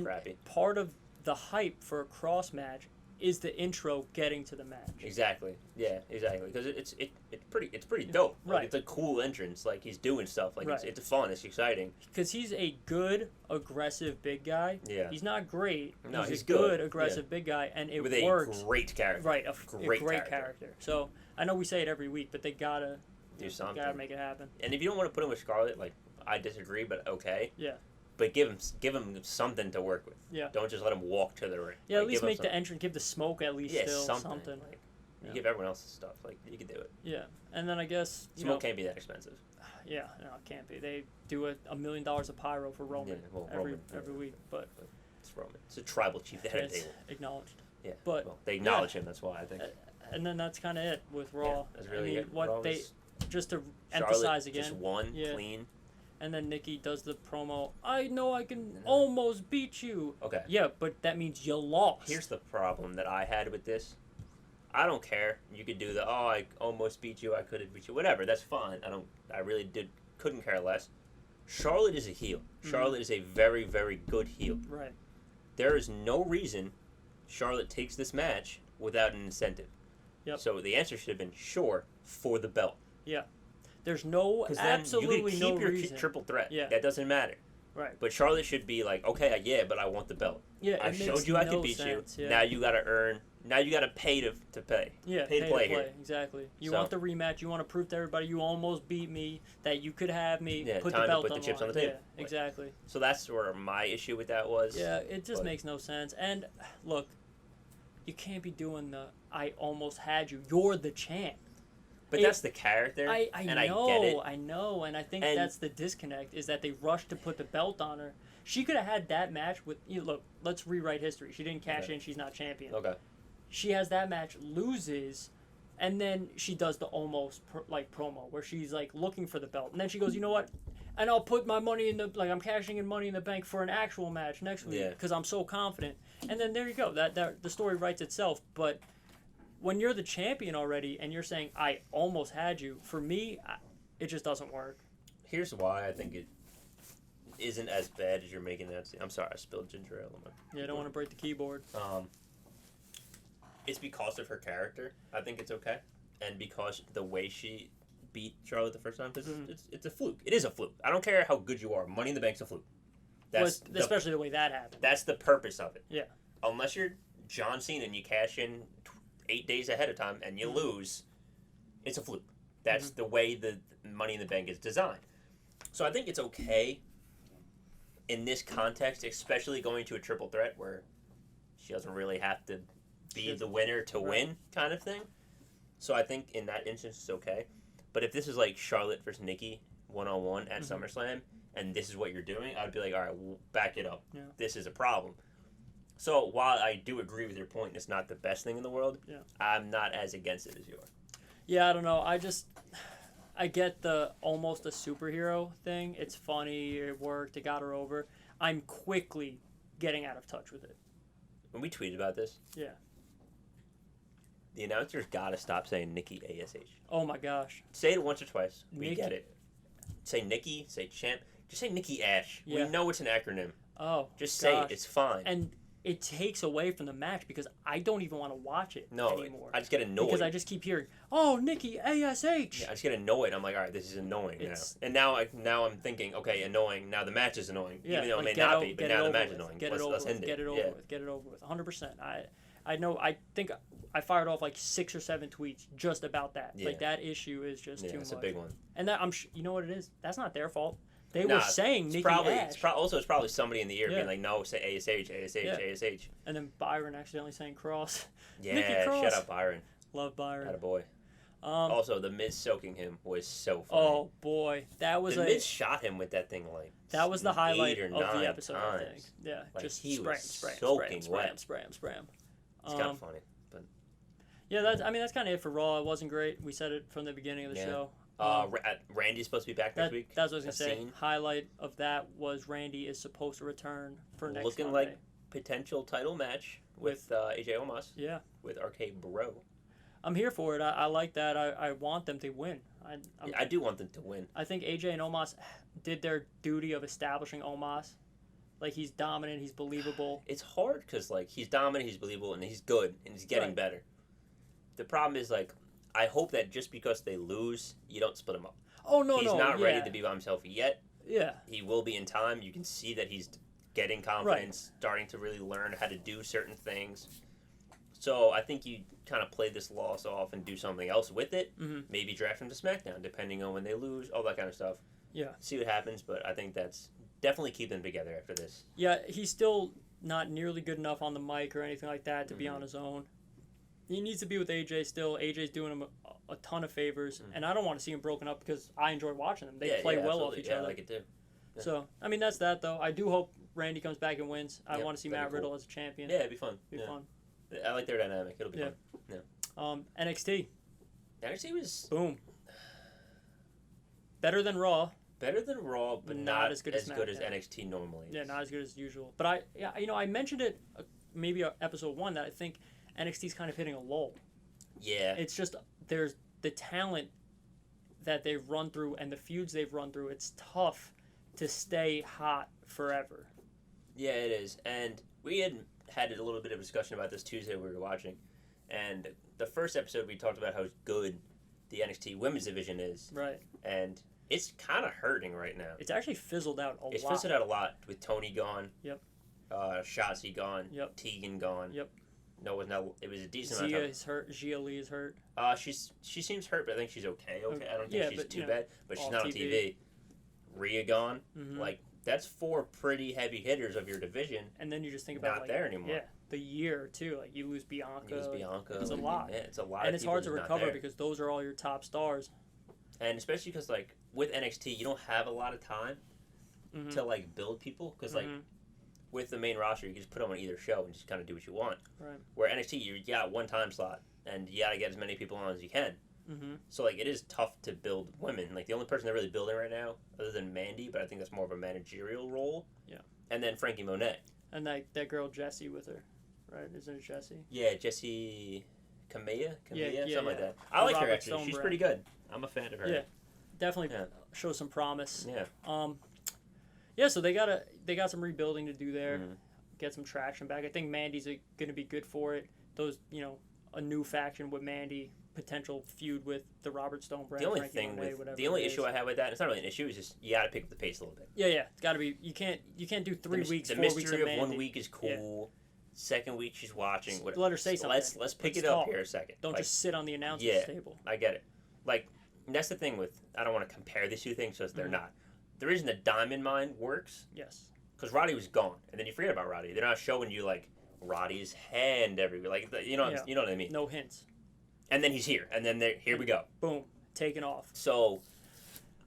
[SPEAKER 2] crappy.
[SPEAKER 1] Part of the hype for a Cross match is the intro getting to the match.
[SPEAKER 2] Exactly. Yeah, exactly. Because it's pretty dope. Like,
[SPEAKER 1] Right.
[SPEAKER 2] it's a cool entrance. Like he's doing stuff. Like
[SPEAKER 1] Right.
[SPEAKER 2] it's fun. It's exciting.
[SPEAKER 1] Because he's a good, aggressive big guy.
[SPEAKER 2] Yeah.
[SPEAKER 1] He's not great.
[SPEAKER 2] No,
[SPEAKER 1] he's
[SPEAKER 2] he's
[SPEAKER 1] a good,
[SPEAKER 2] good.
[SPEAKER 1] aggressive big guy, and it
[SPEAKER 2] With
[SPEAKER 1] works.
[SPEAKER 2] a great character.
[SPEAKER 1] Right, a great
[SPEAKER 2] character.
[SPEAKER 1] character. So I know we say it every week, but they gotta
[SPEAKER 2] Do something.
[SPEAKER 1] Gotta make it happen.
[SPEAKER 2] And if you don't want to put him with Scarlett, like I disagree, but okay.
[SPEAKER 1] Yeah.
[SPEAKER 2] But give him something to work with.
[SPEAKER 1] Yeah.
[SPEAKER 2] Don't just let him walk to the ring.
[SPEAKER 1] Yeah,
[SPEAKER 2] like,
[SPEAKER 1] at least
[SPEAKER 2] give him
[SPEAKER 1] make the
[SPEAKER 2] something.
[SPEAKER 1] entrance, give the smoke at least
[SPEAKER 2] Yeah,
[SPEAKER 1] still
[SPEAKER 2] something. Like,
[SPEAKER 1] Yeah.
[SPEAKER 2] you give everyone else stuff. Like you can do it.
[SPEAKER 1] Yeah, and then I guess
[SPEAKER 2] Smoke can't be that expensive.
[SPEAKER 1] Yeah, no, it can't be. They do $1 million of pyro for Roman every week, but
[SPEAKER 2] it's Roman. It's a tribal chief that
[SPEAKER 1] it's
[SPEAKER 2] table.
[SPEAKER 1] acknowledged.
[SPEAKER 2] Yeah,
[SPEAKER 1] but
[SPEAKER 2] they acknowledge him. That's why I think.
[SPEAKER 1] And then that's kind of it with Raw.
[SPEAKER 2] Yeah, that's really it.
[SPEAKER 1] What
[SPEAKER 2] Raw
[SPEAKER 1] they
[SPEAKER 2] was
[SPEAKER 1] just to
[SPEAKER 2] Charlotte
[SPEAKER 1] emphasize again.
[SPEAKER 2] just won
[SPEAKER 1] Yeah.
[SPEAKER 2] clean.
[SPEAKER 1] And then Nikki does the promo. I know I can almost beat you.
[SPEAKER 2] Okay.
[SPEAKER 1] Yeah, but that means you lost.
[SPEAKER 2] Here's the problem that I had with this. I don't care. You could do I almost beat you. I could have beat you. Whatever. That's fine. I really couldn't care less. Charlotte is a heel. Charlotte is a very, very good heel.
[SPEAKER 1] Right.
[SPEAKER 2] There is no reason Charlotte takes this match without an incentive.
[SPEAKER 1] Yep.
[SPEAKER 2] So the answer should have been sure for the belt.
[SPEAKER 1] Yeah. There's no absolutely
[SPEAKER 2] you could keep
[SPEAKER 1] no
[SPEAKER 2] your
[SPEAKER 1] reason.
[SPEAKER 2] triple threat.
[SPEAKER 1] Yeah.
[SPEAKER 2] That doesn't matter.
[SPEAKER 1] Right.
[SPEAKER 2] But Charlotte should be like, okay, yeah, but I want the belt.
[SPEAKER 1] Yeah.
[SPEAKER 2] I showed you I could beat you.
[SPEAKER 1] Yeah.
[SPEAKER 2] Now you got to earn. Now you got to pay to pay.
[SPEAKER 1] Yeah,
[SPEAKER 2] pay to play here.
[SPEAKER 1] Exactly. You want the rematch. You want to prove to everybody you almost beat me, that you could have me.
[SPEAKER 2] Yeah,
[SPEAKER 1] put
[SPEAKER 2] time
[SPEAKER 1] the belt
[SPEAKER 2] to put the chips on the table.
[SPEAKER 1] Yeah, exactly.
[SPEAKER 2] So that's where my issue with that was.
[SPEAKER 1] Yeah, it just makes no sense. And look, you can't be doing the I almost had you. You're the champ.
[SPEAKER 2] But that's the character.
[SPEAKER 1] I
[SPEAKER 2] and
[SPEAKER 1] know,
[SPEAKER 2] I get it.
[SPEAKER 1] I know, and I think that's the disconnect is that they rushed to put the belt on her. She could have had that match with. Look, let's rewrite history. She didn't cash in. She's not champion.
[SPEAKER 2] Okay.
[SPEAKER 1] She has that match, loses, and then she does the almost promo where she's like looking for the belt, and then she goes, you know what? And I'll put my money in I'm cashing in money in the bank for an actual match next week because I'm so confident. And then there you go. That the story writes itself. But when you're the champion already and you're saying I almost had you, for me, it just doesn't work.
[SPEAKER 2] Here's why I think it isn't as bad as you're making that. I'm sorry, I spilled ginger ale on my.
[SPEAKER 1] Yeah, I don't want to break the keyboard.
[SPEAKER 2] It's because of her character. I think it's okay, and because the way she beat Charlotte the first time, because it's a fluke. It is a fluke. I don't care how good you are. Money in the Bank's a fluke. That's
[SPEAKER 1] especially the way that happened.
[SPEAKER 2] That's the purpose of it.
[SPEAKER 1] Yeah.
[SPEAKER 2] Unless you're John Cena and you cash in 8 days ahead of time and you lose, it's a fluke. That's the way the Money in the Bank is designed. So I think it's okay in this context, especially going to a triple threat where she doesn't really have to be the winner to win kind of thing. So I think in that instance it's okay. But if this is like Charlotte versus Nikki one-on-one at SummerSlam and this is what you're doing, I'd be like, all right, we'll back it up.
[SPEAKER 1] Yeah.
[SPEAKER 2] This is a problem. So while I do agree with your point, it's not the best thing in the world, I'm not as against it as you are.
[SPEAKER 1] Yeah, I don't know. I get the almost a superhero thing. It's funny. It worked. It got her over. I'm quickly getting out of touch with it.
[SPEAKER 2] when we tweeted about this,
[SPEAKER 1] Yeah.
[SPEAKER 2] the announcers gotta stop saying Nikki ASH.
[SPEAKER 1] Oh my gosh.
[SPEAKER 2] Say it once or twice. We
[SPEAKER 1] Nikki.
[SPEAKER 2] get it. Say Nikki. Say Champ. Just say Nikki Ash.
[SPEAKER 1] Yeah.
[SPEAKER 2] We know it's an acronym.
[SPEAKER 1] Oh.
[SPEAKER 2] Just say
[SPEAKER 1] gosh.
[SPEAKER 2] it. It's fine.
[SPEAKER 1] And it takes away from the match because I don't even want to watch it anymore.
[SPEAKER 2] I just get annoyed.
[SPEAKER 1] Because I just keep hearing, "Oh, Nikki ASH."
[SPEAKER 2] Yeah, I just get annoyed. I'm like, all right, this is annoying now. And now I'm thinking, okay, annoying. Now the match is annoying.
[SPEAKER 1] Yeah,
[SPEAKER 2] Even though
[SPEAKER 1] like,
[SPEAKER 2] it may not be, but now the match is
[SPEAKER 1] with.
[SPEAKER 2] annoying.
[SPEAKER 1] Get
[SPEAKER 2] Let's end it.
[SPEAKER 1] Get it over
[SPEAKER 2] Yeah.
[SPEAKER 1] with. Get it over with. 100%. I know. I think I fired off like 6 or 7 tweets just about that.
[SPEAKER 2] Yeah.
[SPEAKER 1] Like that issue is just too much.
[SPEAKER 2] It's a big one.
[SPEAKER 1] And that you know what it is? That's not their fault. They
[SPEAKER 2] Nah,
[SPEAKER 1] were saying
[SPEAKER 2] it's
[SPEAKER 1] Nikki
[SPEAKER 2] probably,
[SPEAKER 1] Ash.
[SPEAKER 2] it's probably somebody in the ear
[SPEAKER 1] Yeah.
[SPEAKER 2] being like, no, say ASH, ASH,
[SPEAKER 1] Yeah.
[SPEAKER 2] ASH.
[SPEAKER 1] And then Byron accidentally saying Cross.
[SPEAKER 2] Yeah,
[SPEAKER 1] Nikki Cross.
[SPEAKER 2] shut up, Byron.
[SPEAKER 1] Love Byron.
[SPEAKER 2] Attaboy. Also, the Miz soaking him was so funny.
[SPEAKER 1] Oh boy, that was
[SPEAKER 2] the Miz shot him with that thing like
[SPEAKER 1] that was the highlight
[SPEAKER 2] 8 or
[SPEAKER 1] of
[SPEAKER 2] 9
[SPEAKER 1] the episode. I think.
[SPEAKER 2] times.
[SPEAKER 1] Yeah,
[SPEAKER 2] Like,
[SPEAKER 1] just
[SPEAKER 2] he
[SPEAKER 1] spray,
[SPEAKER 2] was
[SPEAKER 1] spray,
[SPEAKER 2] soaking
[SPEAKER 1] spray,
[SPEAKER 2] wet.
[SPEAKER 1] spray, spray.
[SPEAKER 2] It's kind of funny. But
[SPEAKER 1] Yeah, that's kind of it for Raw. It wasn't great. We said it from the beginning of the show.
[SPEAKER 2] Randy's supposed to be back next week.
[SPEAKER 1] That's what I was gonna say.
[SPEAKER 2] Scene.
[SPEAKER 1] Highlight of that was Randy is supposed to return for next
[SPEAKER 2] Looking
[SPEAKER 1] Monday.
[SPEAKER 2] like potential title match with AJ Omos.
[SPEAKER 1] Yeah,
[SPEAKER 2] With RK Bro.
[SPEAKER 1] I'm here for it. I like that. I want them to win.
[SPEAKER 2] I do want them to win.
[SPEAKER 1] I think AJ and Omos did their duty of establishing Omos. Like, he's dominant, he's believable.
[SPEAKER 2] It's hard because like he's dominant, he's believable, and he's good, and he's getting
[SPEAKER 1] Right.
[SPEAKER 2] better. The problem is like I hope that just because they lose, you don't split him up.
[SPEAKER 1] Oh no,
[SPEAKER 2] He's
[SPEAKER 1] no,
[SPEAKER 2] not ready
[SPEAKER 1] yeah.
[SPEAKER 2] to be by himself yet.
[SPEAKER 1] Yeah,
[SPEAKER 2] He will be in time. You can see that he's getting confidence, starting to really learn how to do certain things. So I think you kind of play this loss off and do something else with it.
[SPEAKER 1] Mm-hmm.
[SPEAKER 2] Maybe draft him to SmackDown, depending on when they lose, all that kind of stuff.
[SPEAKER 1] Yeah.
[SPEAKER 2] See what happens, but I think that's definitely keep them together after this.
[SPEAKER 1] Yeah, he's still not nearly good enough on the mic or anything like that to be on his own. He needs to be with AJ still. AJ's doing him a ton of favors, and I don't want to see him broken up because I enjoy watching them. They play well off each other.
[SPEAKER 2] I like it too. Yeah.
[SPEAKER 1] So, I mean, that's that, though. I do hope Randy comes back and wins. I
[SPEAKER 2] Yep,
[SPEAKER 1] want to see
[SPEAKER 2] that'd
[SPEAKER 1] Matt
[SPEAKER 2] be cool.
[SPEAKER 1] Riddle as a champion.
[SPEAKER 2] Yeah, it'd be fun.
[SPEAKER 1] It'd be fun.
[SPEAKER 2] I like their dynamic. It'll be
[SPEAKER 1] Yeah.
[SPEAKER 2] fun.
[SPEAKER 1] NXT,
[SPEAKER 2] NXT was
[SPEAKER 1] boom. Better than Raw.
[SPEAKER 2] better than Raw, but not as good as
[SPEAKER 1] SmackDown.
[SPEAKER 2] NXT normally is.
[SPEAKER 1] Yeah, not as good as usual. But I mentioned it maybe episode 1 that I think NXT's kind of hitting a lull.
[SPEAKER 2] Yeah.
[SPEAKER 1] It's just there's the talent that they've run through and the feuds they've run through. It's tough to stay hot forever.
[SPEAKER 2] Yeah, it is. And we had a little bit of a discussion about this Tuesday we were watching. And the first episode we talked about how good the NXT women's division is.
[SPEAKER 1] Right.
[SPEAKER 2] And it's kind of hurting right now.
[SPEAKER 1] It's actually fizzled out a lot.
[SPEAKER 2] It's fizzled out a lot with Tony gone.
[SPEAKER 1] Yep.
[SPEAKER 2] Shotzi gone.
[SPEAKER 1] Yep.
[SPEAKER 2] Tegan gone.
[SPEAKER 1] Yep.
[SPEAKER 2] No, it was a decent amount
[SPEAKER 1] Zia
[SPEAKER 2] of time.
[SPEAKER 1] is hurt. Gia Lee is hurt.
[SPEAKER 2] She seems hurt, but I think she's okay. Okay, I don't think
[SPEAKER 1] Yeah,
[SPEAKER 2] she's
[SPEAKER 1] but,
[SPEAKER 2] too
[SPEAKER 1] you know,
[SPEAKER 2] bad. But she's
[SPEAKER 1] off
[SPEAKER 2] not on
[SPEAKER 1] TV.
[SPEAKER 2] TV. Rhea gone.
[SPEAKER 1] Mhm.
[SPEAKER 2] Like that's 4 pretty heavy hitters of your division.
[SPEAKER 1] And then you just think about
[SPEAKER 2] Not
[SPEAKER 1] like,
[SPEAKER 2] there anymore.
[SPEAKER 1] Yeah, the year too. Like you lose Bianca.
[SPEAKER 2] You lose Bianca.
[SPEAKER 1] It's a lot.
[SPEAKER 2] Yeah, it's a lot.
[SPEAKER 1] And
[SPEAKER 2] of
[SPEAKER 1] it's
[SPEAKER 2] people
[SPEAKER 1] hard to
[SPEAKER 2] just not
[SPEAKER 1] recover
[SPEAKER 2] there.
[SPEAKER 1] because those are all your top stars.
[SPEAKER 2] And especially because like with NXT, you don't have a lot of time
[SPEAKER 1] Mhm.
[SPEAKER 2] to like build people because like
[SPEAKER 1] Mhm.
[SPEAKER 2] with the main roster, you can just put them on either show and just kind of do what you want.
[SPEAKER 1] Right.
[SPEAKER 2] Where NXT, you got one time slot and you got to get as many people on as you can.
[SPEAKER 1] Mhm.
[SPEAKER 2] So like it is tough to build women. Like the only person they're really building right now, other than Mandy, but I think that's more of a managerial role.
[SPEAKER 1] Yeah.
[SPEAKER 2] And then Frankie Monet.
[SPEAKER 1] And that girl Jessie with her, right? Isn't it Jessie?
[SPEAKER 2] Yeah, Jessie Kamea,
[SPEAKER 1] Yeah,
[SPEAKER 2] something like
[SPEAKER 1] yeah.
[SPEAKER 2] that. I like her
[SPEAKER 1] Robert
[SPEAKER 2] actually. She's
[SPEAKER 1] Stonebread.
[SPEAKER 2] pretty good. I'm a fan of her.
[SPEAKER 1] Yeah. Definitely
[SPEAKER 2] Yeah.
[SPEAKER 1] shows some promise.
[SPEAKER 2] Yeah.
[SPEAKER 1] Yeah. So they got some rebuilding to do there.
[SPEAKER 2] Mhm.
[SPEAKER 1] Get some traction back. I think Mandy's going to be good for it. Those, a new faction with Mandy, potential feud with the Robert Stone brand.
[SPEAKER 2] The only
[SPEAKER 1] Frankie
[SPEAKER 2] thing
[SPEAKER 1] Monet, whatever
[SPEAKER 2] the only
[SPEAKER 1] it
[SPEAKER 2] issue
[SPEAKER 1] is.
[SPEAKER 2] I have with that, it's not really an issue. It's just you got to pick up the pace a little bit.
[SPEAKER 1] Yeah, it's got to be. You can't do 3 weeks,
[SPEAKER 2] The
[SPEAKER 1] 4 weeks of
[SPEAKER 2] mystery of
[SPEAKER 1] Mandy.
[SPEAKER 2] 1 week is cool. Second week she's watching.
[SPEAKER 1] Let her say something.
[SPEAKER 2] Let's pick
[SPEAKER 1] Let's
[SPEAKER 2] it up
[SPEAKER 1] talk.
[SPEAKER 2] here a second.
[SPEAKER 1] Don't
[SPEAKER 2] Like,
[SPEAKER 1] just sit on the announcer's
[SPEAKER 2] yeah.
[SPEAKER 1] table.
[SPEAKER 2] I get it. Like that's the thing with I don't want to compare these two things because they're
[SPEAKER 1] Mhm.
[SPEAKER 2] not. The reason the Diamond Mine works
[SPEAKER 1] Yes.
[SPEAKER 2] because Roddy was gone, and then you forget about Roddy. They're not showing you like Roddy's hand everywhere, like you know what I mean.
[SPEAKER 1] No hints.
[SPEAKER 2] And then he's here, and then here we go.
[SPEAKER 1] Boom. Taken off.
[SPEAKER 2] So,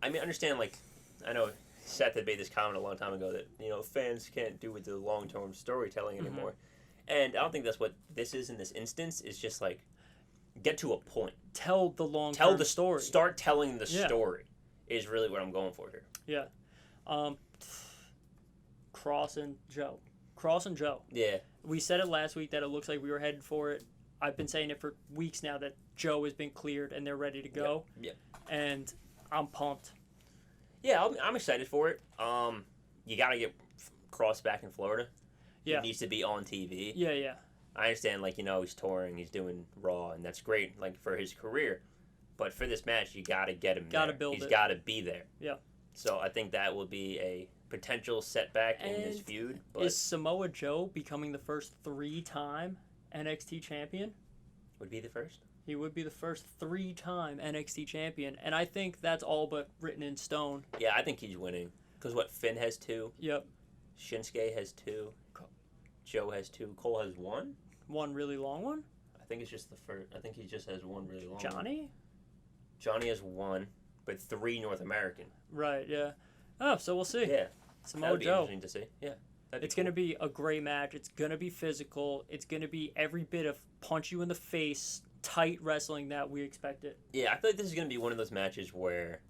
[SPEAKER 2] I mean, understand like I know Seth had made this comment a long time ago that fans can't do with the long term storytelling
[SPEAKER 1] Mhm.
[SPEAKER 2] anymore, and I don't think that's what this is in this instance. It's just like get to a point,
[SPEAKER 1] Tell the long
[SPEAKER 2] tell the
[SPEAKER 1] story.
[SPEAKER 2] start telling the
[SPEAKER 1] Yeah.
[SPEAKER 2] story is really what I'm going for here.
[SPEAKER 1] Yeah. Cross and Joe. Cross and Joe.
[SPEAKER 2] Yeah.
[SPEAKER 1] We said it last week that it looks like we were headed for it. I've been saying it for weeks now that Joe has been cleared and they're ready to go.
[SPEAKER 2] Yep.
[SPEAKER 1] And I'm pumped.
[SPEAKER 2] Yeah, I'm excited for it. You got to get Cross back in Florida.
[SPEAKER 1] Yeah.
[SPEAKER 2] He needs to be on TV.
[SPEAKER 1] Yeah.
[SPEAKER 2] I understand, like, he's touring, he's doing Raw, and that's great, like, for his career. But for this match, you got to get him
[SPEAKER 1] Gotta
[SPEAKER 2] there.
[SPEAKER 1] build
[SPEAKER 2] He's
[SPEAKER 1] it.
[SPEAKER 2] got to be there.
[SPEAKER 1] Yeah.
[SPEAKER 2] So I think that will be a potential setback in this
[SPEAKER 1] And
[SPEAKER 2] feud. But
[SPEAKER 1] is Samoa Joe becoming the first 3-time NXT champion?
[SPEAKER 2] would be the first?
[SPEAKER 1] He would be the first 3-time NXT champion. And I think that's all but written in stone.
[SPEAKER 2] Yeah, I think he's winning. Because Finn has 2,
[SPEAKER 1] Yep.
[SPEAKER 2] Shinsuke has 2, Joe has 2, Cole has 1?
[SPEAKER 1] One really long one?
[SPEAKER 2] I think it's just the first. I think he just has 1 really long one.
[SPEAKER 1] Johnny?
[SPEAKER 2] Johnny has 1, but 3 North American.
[SPEAKER 1] Right, yeah. Oh, so we'll see.
[SPEAKER 2] Yeah.
[SPEAKER 1] Samoa
[SPEAKER 2] That'd be
[SPEAKER 1] Joe.
[SPEAKER 2] interesting to see. Yeah.
[SPEAKER 1] It's going to be a great match. It's going to be physical. It's going to be every bit of punch you in the face, tight wrestling that we expected.
[SPEAKER 2] Yeah, I feel like this is going to be one of those matches where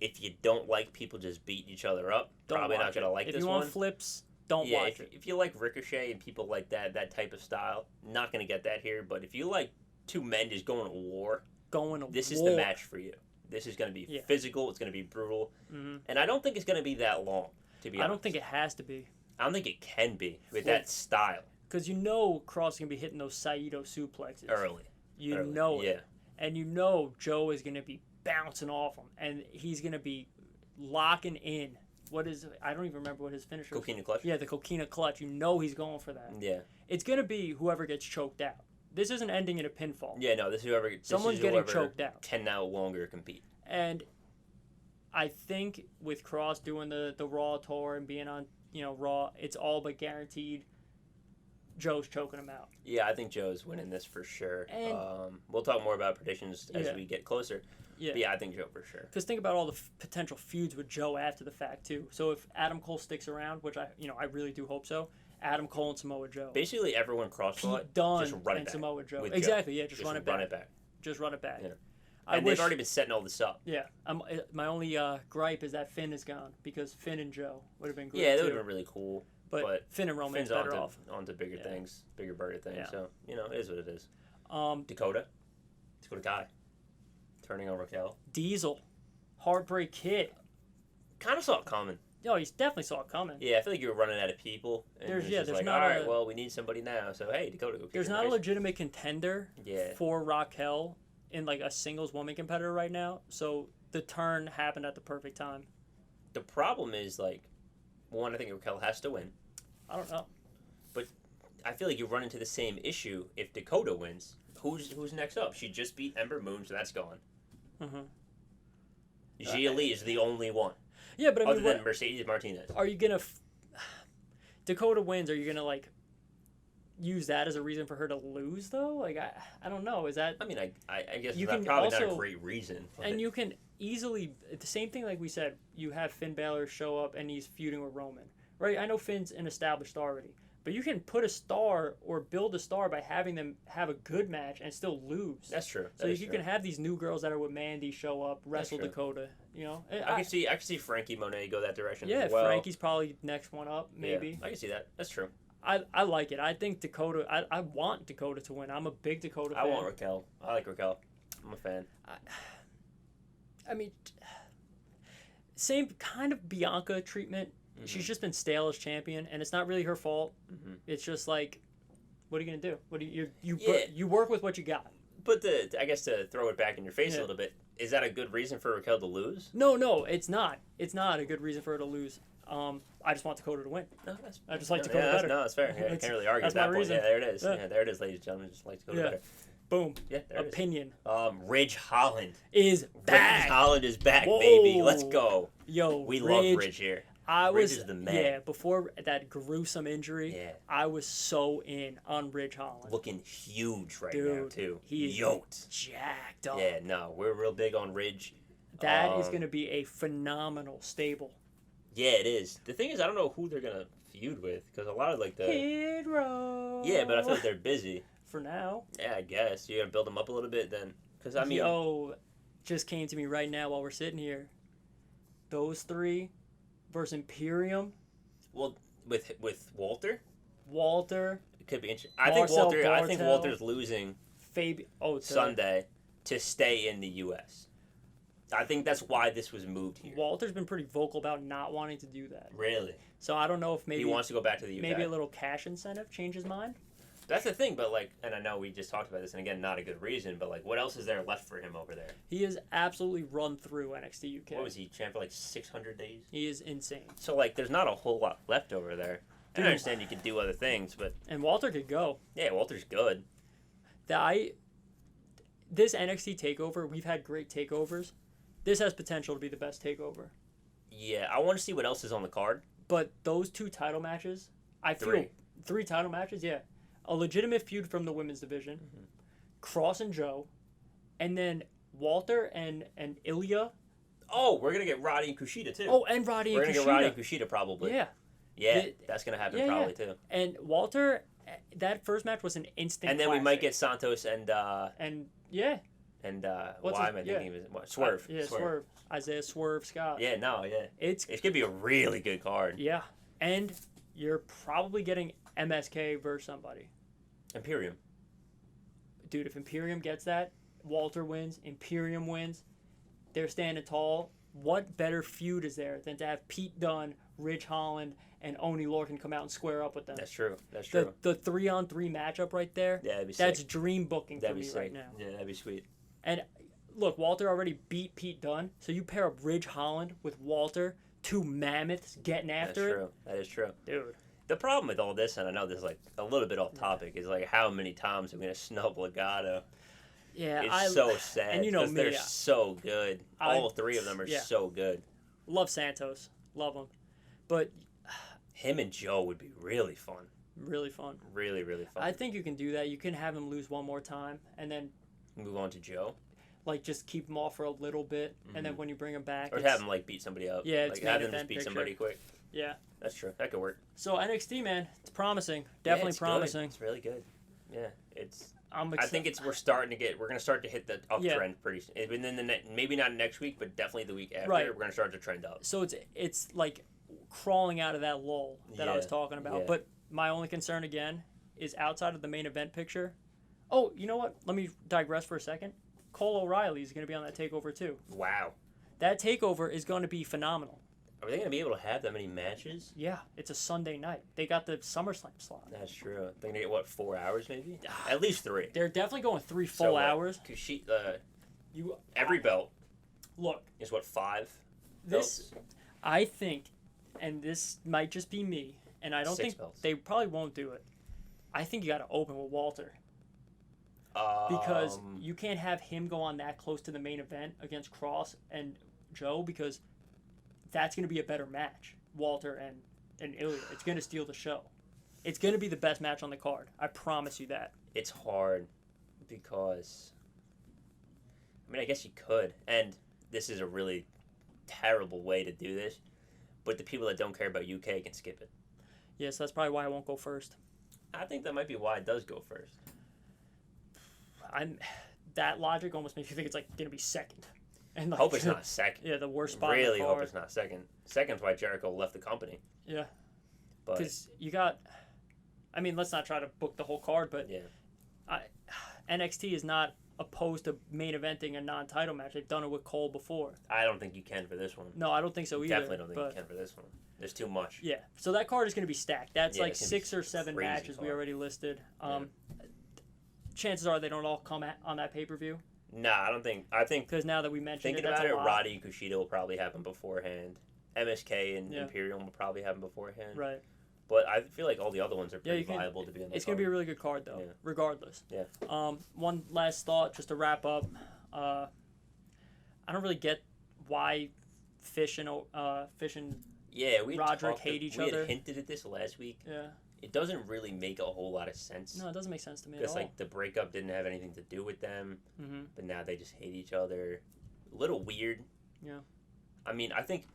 [SPEAKER 2] if you don't like people just beating each other up,
[SPEAKER 1] Don't
[SPEAKER 2] probably not
[SPEAKER 1] watch
[SPEAKER 2] going to
[SPEAKER 1] it.
[SPEAKER 2] like
[SPEAKER 1] if
[SPEAKER 2] this
[SPEAKER 1] you
[SPEAKER 2] one.
[SPEAKER 1] want flips, don't
[SPEAKER 2] Yeah,
[SPEAKER 1] watch it.
[SPEAKER 2] if you like Ricochet and people like that type of style, not going to get that here. But if you like 2 men just going to war, this is the match for you. This is going to be physical. It's going to be brutal.
[SPEAKER 1] Mm-hmm.
[SPEAKER 2] And I don't think it's going to be that long, to be honest.
[SPEAKER 1] I don't think it has to be.
[SPEAKER 2] I don't think it can be with that style.
[SPEAKER 1] Because Cross is going to be hitting those Saito suplexes.
[SPEAKER 2] Early.
[SPEAKER 1] You know it.
[SPEAKER 2] Yeah.
[SPEAKER 1] And Joe is going to be bouncing off him. And he's going to be locking in. I don't even remember what his finisher was.
[SPEAKER 2] Coquina clutch?
[SPEAKER 1] Yeah, the Coquina clutch. He's going for that.
[SPEAKER 2] Yeah.
[SPEAKER 1] It's going to be whoever gets choked out. This isn't ending in a pinfall.
[SPEAKER 2] Yeah, no, this is whoever
[SPEAKER 1] Someone's getting choked out.
[SPEAKER 2] Can no longer compete.
[SPEAKER 1] And I think with Cross doing the Raw tour and being on, Raw, it's all but guaranteed Joe's choking him out.
[SPEAKER 2] Yeah, I think Joe's winning this for sure.
[SPEAKER 1] And
[SPEAKER 2] we'll talk more about predictions as we get closer.
[SPEAKER 1] Yeah.
[SPEAKER 2] But yeah, I think Joe for sure.
[SPEAKER 1] Because think about all the potential feuds with Joe after the fact too. So if Adam Cole sticks around, which I really do hope so, Adam Cole and Samoa Joe.
[SPEAKER 2] Basically, everyone cross-fought,
[SPEAKER 1] Pete Dunne
[SPEAKER 2] just run it
[SPEAKER 1] and
[SPEAKER 2] back.
[SPEAKER 1] Samoa Joe.
[SPEAKER 2] with
[SPEAKER 1] Exactly, yeah, just run it back.
[SPEAKER 2] Run it back.
[SPEAKER 1] Just run it back.
[SPEAKER 2] Yeah.
[SPEAKER 1] I
[SPEAKER 2] And
[SPEAKER 1] wish,
[SPEAKER 2] they've already been setting all this up.
[SPEAKER 1] Yeah, my only gripe is that Finn is gone because Finn and Joe would have been great.
[SPEAKER 2] Yeah, that
[SPEAKER 1] too.
[SPEAKER 2] would have been really cool.
[SPEAKER 1] But Finn and Roman's
[SPEAKER 2] Finn's
[SPEAKER 1] better off.
[SPEAKER 2] onto bigger things, bigger burger things.
[SPEAKER 1] Yeah.
[SPEAKER 2] So, it is what it is. Dakota Kai, turning on Raquel.
[SPEAKER 1] Diesel, Heartbreak Kid.
[SPEAKER 2] Kind of saw it coming.
[SPEAKER 1] No, he definitely saw it coming.
[SPEAKER 2] Yeah, I feel like you were running out of people. And
[SPEAKER 1] There's
[SPEAKER 2] just
[SPEAKER 1] there's
[SPEAKER 2] like,
[SPEAKER 1] not
[SPEAKER 2] all right, well, we need somebody now. So, hey, Dakota, go kick
[SPEAKER 1] There's
[SPEAKER 2] some
[SPEAKER 1] not a
[SPEAKER 2] ass.
[SPEAKER 1] legitimate contender
[SPEAKER 2] Yeah.
[SPEAKER 1] for Raquel in like a singles woman competitor right now. So the turn happened at the perfect time.
[SPEAKER 2] The problem is, like, one, I think Raquel has to win.
[SPEAKER 1] I don't know.
[SPEAKER 2] But I feel like you run into the same issue if Dakota wins. Who's next up? She just beat Ember Moon, so that's gone.
[SPEAKER 1] Mm-hmm.
[SPEAKER 2] Gia Lee is the only one.
[SPEAKER 1] Yeah, but I mean,
[SPEAKER 2] other than Mercedes Martinez.
[SPEAKER 1] Are you gonna Dakota wins? Are you gonna like use that as a reason for her to lose though? Like I don't know. Is that?
[SPEAKER 2] I mean, I guess
[SPEAKER 1] You
[SPEAKER 2] that's
[SPEAKER 1] can
[SPEAKER 2] probably not
[SPEAKER 1] also-
[SPEAKER 2] a great reason. But
[SPEAKER 1] And you can easily the same thing like we said. You have Finn Balor show up and he's feuding with Roman, right? I know Finn's an established star already, but you can put a star or build a star by having them have a good match and still lose.
[SPEAKER 2] that's true.
[SPEAKER 1] So
[SPEAKER 2] That is
[SPEAKER 1] you
[SPEAKER 2] true.
[SPEAKER 1] can have these new girls that are with Mandy show up, wrestle
[SPEAKER 2] true.
[SPEAKER 1] Dakota. You know,
[SPEAKER 2] I can see Frankie Monet go that direction.
[SPEAKER 1] yeah,
[SPEAKER 2] as well.
[SPEAKER 1] Frankie's probably next one up, maybe.
[SPEAKER 2] Yeah, I can see that. That's true.
[SPEAKER 1] I like it. I think Dakota. I want Dakota to win. I'm a big Dakota fan.
[SPEAKER 2] I want Raquel. I like Raquel. I'm a fan.
[SPEAKER 1] I mean, same kind of Bianca treatment.
[SPEAKER 2] Mm-hmm.
[SPEAKER 1] She's just been stale as champion, and it's not really her fault.
[SPEAKER 2] Mhm.
[SPEAKER 1] It's just like, what are you gonna do? What do you
[SPEAKER 2] Yeah.
[SPEAKER 1] you work with what you got?
[SPEAKER 2] But I guess to throw it back in your face
[SPEAKER 1] Yeah.
[SPEAKER 2] a little bit, is that a good reason for Raquel to lose?
[SPEAKER 1] No, it's not. It's not a good reason for her to lose. I just want Dakota to win.
[SPEAKER 2] No, that's
[SPEAKER 1] I just like
[SPEAKER 2] no,
[SPEAKER 1] Dakota
[SPEAKER 2] yeah,
[SPEAKER 1] better.
[SPEAKER 2] No, that's fair. Yeah, I
[SPEAKER 1] That's-
[SPEAKER 2] can't really argue
[SPEAKER 1] that's
[SPEAKER 2] at that
[SPEAKER 1] my
[SPEAKER 2] point.
[SPEAKER 1] reason.
[SPEAKER 2] Yeah, there it is.
[SPEAKER 1] Yeah.
[SPEAKER 2] Yeah, there it is, ladies and gentlemen. Just like Dakota
[SPEAKER 1] Yeah.
[SPEAKER 2] better.
[SPEAKER 1] Boom.
[SPEAKER 2] Yeah, there it is.
[SPEAKER 1] Opinion
[SPEAKER 2] Ridge Holland.
[SPEAKER 1] is back.
[SPEAKER 2] Ridge Holland is back, baby.
[SPEAKER 1] Whoa.
[SPEAKER 2] Let's go.
[SPEAKER 1] Yo,
[SPEAKER 2] We love Ridge here. Ridge is the man.
[SPEAKER 1] Yeah, before that gruesome injury,
[SPEAKER 2] Yeah.
[SPEAKER 1] I was so in on Ridge Holland.
[SPEAKER 2] Looking huge right now,
[SPEAKER 1] Dude,
[SPEAKER 2] too.
[SPEAKER 1] he is
[SPEAKER 2] yoked.
[SPEAKER 1] jacked up.
[SPEAKER 2] Yeah, no, we're real big on Ridge.
[SPEAKER 1] That is going to be a phenomenal stable.
[SPEAKER 2] Yeah, it is. The thing is, I don't know who they're going to feud with, because a lot of, like, the...
[SPEAKER 1] Hit Row.
[SPEAKER 2] Yeah, but I feel like they're busy.
[SPEAKER 1] For now.
[SPEAKER 2] Yeah, I guess. You're going to build them up a little bit then. Because, I mean...
[SPEAKER 1] Yo, just came to me right now while we're sitting here. Those three versus Imperium.
[SPEAKER 2] Well, with Walter.
[SPEAKER 1] Walter,
[SPEAKER 2] It could be interesting. I
[SPEAKER 1] Marcel
[SPEAKER 2] think
[SPEAKER 1] Bartel.
[SPEAKER 2] Walter's losing
[SPEAKER 1] Fabi. Oh, to
[SPEAKER 2] Sunday to stay in the U.S. I think that's why this was moved here.
[SPEAKER 1] Walter's been pretty vocal about not wanting to do that.
[SPEAKER 2] Really,
[SPEAKER 1] So I don't know if maybe
[SPEAKER 2] he wants to go back to the UK.
[SPEAKER 1] maybe a little cash incentive changed his mind.
[SPEAKER 2] That's the thing, but like, and I know we just talked about this, and again, not a good reason, but like, what else is there left for him over there?
[SPEAKER 1] He has absolutely run through NXT UK.
[SPEAKER 2] What was he, champ for like 600 days?
[SPEAKER 1] He is insane.
[SPEAKER 2] So like, there's not a whole lot left over there.
[SPEAKER 1] Dude.
[SPEAKER 2] I understand you could do other things, but
[SPEAKER 1] And Walter could go.
[SPEAKER 2] yeah, Walter's good.
[SPEAKER 1] This NXT takeover, we've had great takeovers. This has potential to be the best takeover.
[SPEAKER 2] Yeah, I want to see what else is on the card.
[SPEAKER 1] But those 2 title matches, I feel
[SPEAKER 2] Three.
[SPEAKER 1] 3 title matches, yeah. A legitimate feud from the women's division, Cross and Joe, and then Walter and Ilya.
[SPEAKER 2] Oh, we're gonna get Roddy and Kushida too.
[SPEAKER 1] Oh, and Roddy
[SPEAKER 2] we're
[SPEAKER 1] and
[SPEAKER 2] gonna
[SPEAKER 1] Kushida.
[SPEAKER 2] get Roddy and Kushida probably.
[SPEAKER 1] Yeah.
[SPEAKER 2] Yeah, that's gonna happen
[SPEAKER 1] yeah,
[SPEAKER 2] probably too.
[SPEAKER 1] And Walter, that first match was an instant
[SPEAKER 2] And then we might
[SPEAKER 1] classic.
[SPEAKER 2] get Santos and
[SPEAKER 1] yeah.
[SPEAKER 2] why am I thinking of his Swerve?
[SPEAKER 1] Swerve. Isaiah Swerve Scott.
[SPEAKER 2] Yeah, no, yeah.
[SPEAKER 1] It's
[SPEAKER 2] Gonna be a really good card.
[SPEAKER 1] yeah. And you're probably getting MSK versus somebody.
[SPEAKER 2] Imperium.
[SPEAKER 1] Dude, if Imperium gets that, Walter wins, Imperium wins. They're standing tall. What better feud is there than to have Pete Dunne, Ridge Holland, and Oni Lorcan come out and square up with them?
[SPEAKER 2] That's true. That's true.
[SPEAKER 1] The 3-on-3 matchup right there.
[SPEAKER 2] Yeah, that'd be
[SPEAKER 1] That's
[SPEAKER 2] sick.
[SPEAKER 1] dream booking for
[SPEAKER 2] That'd be
[SPEAKER 1] me
[SPEAKER 2] sick.
[SPEAKER 1] right now.
[SPEAKER 2] Yeah, that'd be sweet.
[SPEAKER 1] And look, Walter already beat Pete Dunne, so you pair up Ridge Holland with Walter, 2 mammoths getting
[SPEAKER 2] That's
[SPEAKER 1] after it.
[SPEAKER 2] true. That is true.
[SPEAKER 1] Dude.
[SPEAKER 2] The problem with all this, and I know this is like a little bit off topic, is like how many times I'm gonna snub Legado.
[SPEAKER 1] Yeah,
[SPEAKER 2] It's so sad.
[SPEAKER 1] and you know
[SPEAKER 2] 'cause
[SPEAKER 1] me,
[SPEAKER 2] they're so good. All 3 of them are
[SPEAKER 1] yeah.
[SPEAKER 2] so good.
[SPEAKER 1] love Santos. Love him. But
[SPEAKER 2] Him and Joe would be really fun.
[SPEAKER 1] really fun.
[SPEAKER 2] Really, really fun.
[SPEAKER 1] I think you can do that. You can have him lose one more time and then
[SPEAKER 2] Move on to Joe,
[SPEAKER 1] like just keep him off for a little bit and then when you bring him back
[SPEAKER 2] or
[SPEAKER 1] it's-
[SPEAKER 2] have him like beat somebody up.
[SPEAKER 1] Yeah, it's
[SPEAKER 2] like have
[SPEAKER 1] main
[SPEAKER 2] him just
[SPEAKER 1] event
[SPEAKER 2] beat
[SPEAKER 1] picture.
[SPEAKER 2] somebody quick.
[SPEAKER 1] Yeah.
[SPEAKER 2] That's true. That could work.
[SPEAKER 1] So NXT, man, it's promising.
[SPEAKER 2] Yeah,
[SPEAKER 1] Definitely
[SPEAKER 2] it's good.
[SPEAKER 1] promising.
[SPEAKER 2] It's really good. Yeah, it's.
[SPEAKER 1] I'm
[SPEAKER 2] I
[SPEAKER 1] excited.
[SPEAKER 2] think we're gonna start to hit the uptrend pretty soon. Within maybe not next week, but definitely the week after.
[SPEAKER 1] Right.
[SPEAKER 2] We're gonna start to trend up.
[SPEAKER 1] So it's like crawling out of that lull that I was
[SPEAKER 2] Yeah,
[SPEAKER 1] talking about.
[SPEAKER 2] yeah.
[SPEAKER 1] But my only concern again is outside of the main event picture. Oh, you know what? Let me digress for a second. Cole O'Reilly is going to be on that takeover too.
[SPEAKER 2] Wow.
[SPEAKER 1] That takeover is going to be phenomenal.
[SPEAKER 2] Are they gonna be able to have that many matches?
[SPEAKER 1] Yeah, it's a Sunday night. They got the SummerSlam slot.
[SPEAKER 2] That's true. They're gonna get what, 4 hours maybe? At least 3.
[SPEAKER 1] They're definitely going 3
[SPEAKER 2] So
[SPEAKER 1] full
[SPEAKER 2] what?
[SPEAKER 1] hours.
[SPEAKER 2] Kushida,
[SPEAKER 1] You
[SPEAKER 2] every belt
[SPEAKER 1] look.
[SPEAKER 2] is what, 5?
[SPEAKER 1] This, I think, and this might just be me, and I don't
[SPEAKER 2] 6
[SPEAKER 1] think
[SPEAKER 2] belts.
[SPEAKER 1] they probably won't do it. I think you got to open with Walter.
[SPEAKER 2] belts.
[SPEAKER 1] Because you can't have him go on that close to the main event against Cross and Joe because that's going to be a better match. Walter and Ilya. It's going to steal the show. It's going to be the best match on the card. I promise you that.
[SPEAKER 2] It's hard because I mean I guess you could, and this is a really terrible way to do this, but the people that don't care about UK can skip it.
[SPEAKER 1] Yeah, so that's probably why I won't go first.
[SPEAKER 2] I think that might be why it does go first.
[SPEAKER 1] That logic almost makes you think it's like going to be second. And
[SPEAKER 2] I
[SPEAKER 1] like,
[SPEAKER 2] hope it's not second.
[SPEAKER 1] Yeah, the worst spot.
[SPEAKER 2] Really
[SPEAKER 1] in the
[SPEAKER 2] hope
[SPEAKER 1] card.
[SPEAKER 2] it's not second. Second's why Jericho left the company.
[SPEAKER 1] Yeah,
[SPEAKER 2] But
[SPEAKER 1] because you got. I mean, let's not try to book the whole card, but
[SPEAKER 2] yeah,
[SPEAKER 1] NXT is not opposed to main eventing a non-title match. They've done it with Cole before.
[SPEAKER 2] I don't think you can for this one.
[SPEAKER 1] No, I don't think so either.
[SPEAKER 2] Definitely don't think
[SPEAKER 1] but,
[SPEAKER 2] you can for this one. There's too much.
[SPEAKER 1] Yeah, so that card is going to be stacked. That's
[SPEAKER 2] Yeah,
[SPEAKER 1] like
[SPEAKER 2] it's gonna be
[SPEAKER 1] 6 or 7
[SPEAKER 2] crazy
[SPEAKER 1] matches we
[SPEAKER 2] card.
[SPEAKER 1] already listed. Chances are they don't all come on that pay-per-view
[SPEAKER 2] Nah, I don't think. I think
[SPEAKER 1] because now that we mentioned
[SPEAKER 2] thinking
[SPEAKER 1] it, that's
[SPEAKER 2] about
[SPEAKER 1] a
[SPEAKER 2] it,
[SPEAKER 1] lot.
[SPEAKER 2] Roddy and Kushida will probably have them beforehand. MSK and
[SPEAKER 1] Yeah.
[SPEAKER 2] Imperium will probably have them beforehand.
[SPEAKER 1] Right.
[SPEAKER 2] But I feel like all the other ones are pretty
[SPEAKER 1] you can-
[SPEAKER 2] viable to be on the
[SPEAKER 1] It's going to be a
[SPEAKER 2] card.
[SPEAKER 1] really good card, though,
[SPEAKER 2] Yeah.
[SPEAKER 1] regardless.
[SPEAKER 2] Yeah.
[SPEAKER 1] One last thought, just to wrap up. I don't really get why Fish and
[SPEAKER 2] Yeah, we
[SPEAKER 1] Roderick hate each other.
[SPEAKER 2] had hinted at this last week.
[SPEAKER 1] yeah.
[SPEAKER 2] It doesn't really make a whole lot of sense.
[SPEAKER 1] No, it doesn't make sense to me at
[SPEAKER 2] Because
[SPEAKER 1] all.
[SPEAKER 2] like the breakup didn't have anything to do with them,
[SPEAKER 1] Mm-hmm.
[SPEAKER 2] but now they just hate each other. A little weird.
[SPEAKER 1] Yeah.
[SPEAKER 2] I mean, I think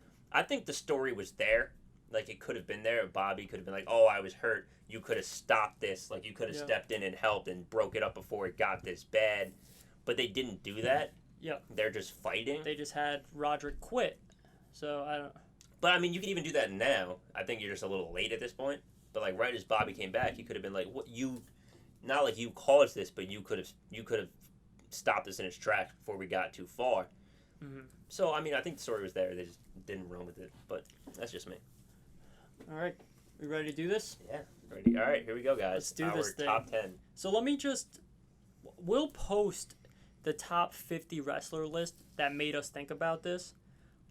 [SPEAKER 2] the story was there. Like it could have been there. Bobby could have been like, "Oh, I was hurt. You could have stopped this. Like you could have
[SPEAKER 1] Yeah.
[SPEAKER 2] stepped in and helped and broke it up before it got this bad." But they didn't do that.
[SPEAKER 1] Yeah.
[SPEAKER 2] They're just fighting.
[SPEAKER 1] They just had Roderick quit, so I don't.
[SPEAKER 2] But I mean, you can even do that now. I think you're just a little late at this point. But like right as Bobby came back, he could have been like, "What you?" Not like you caused this, but you could have stopped this in its tracks before we got too far.
[SPEAKER 1] Mm-hmm.
[SPEAKER 2] So I mean, I think the story was there. They just didn't run with it. But that's just me.
[SPEAKER 1] All right, we ready to do this?
[SPEAKER 2] Yeah. Ready? All right, here we go, guys.
[SPEAKER 1] Let's do
[SPEAKER 2] Our
[SPEAKER 1] this thing.
[SPEAKER 2] top 10.
[SPEAKER 1] So let me just. We'll post the top 50 wrestler list that made us think about this.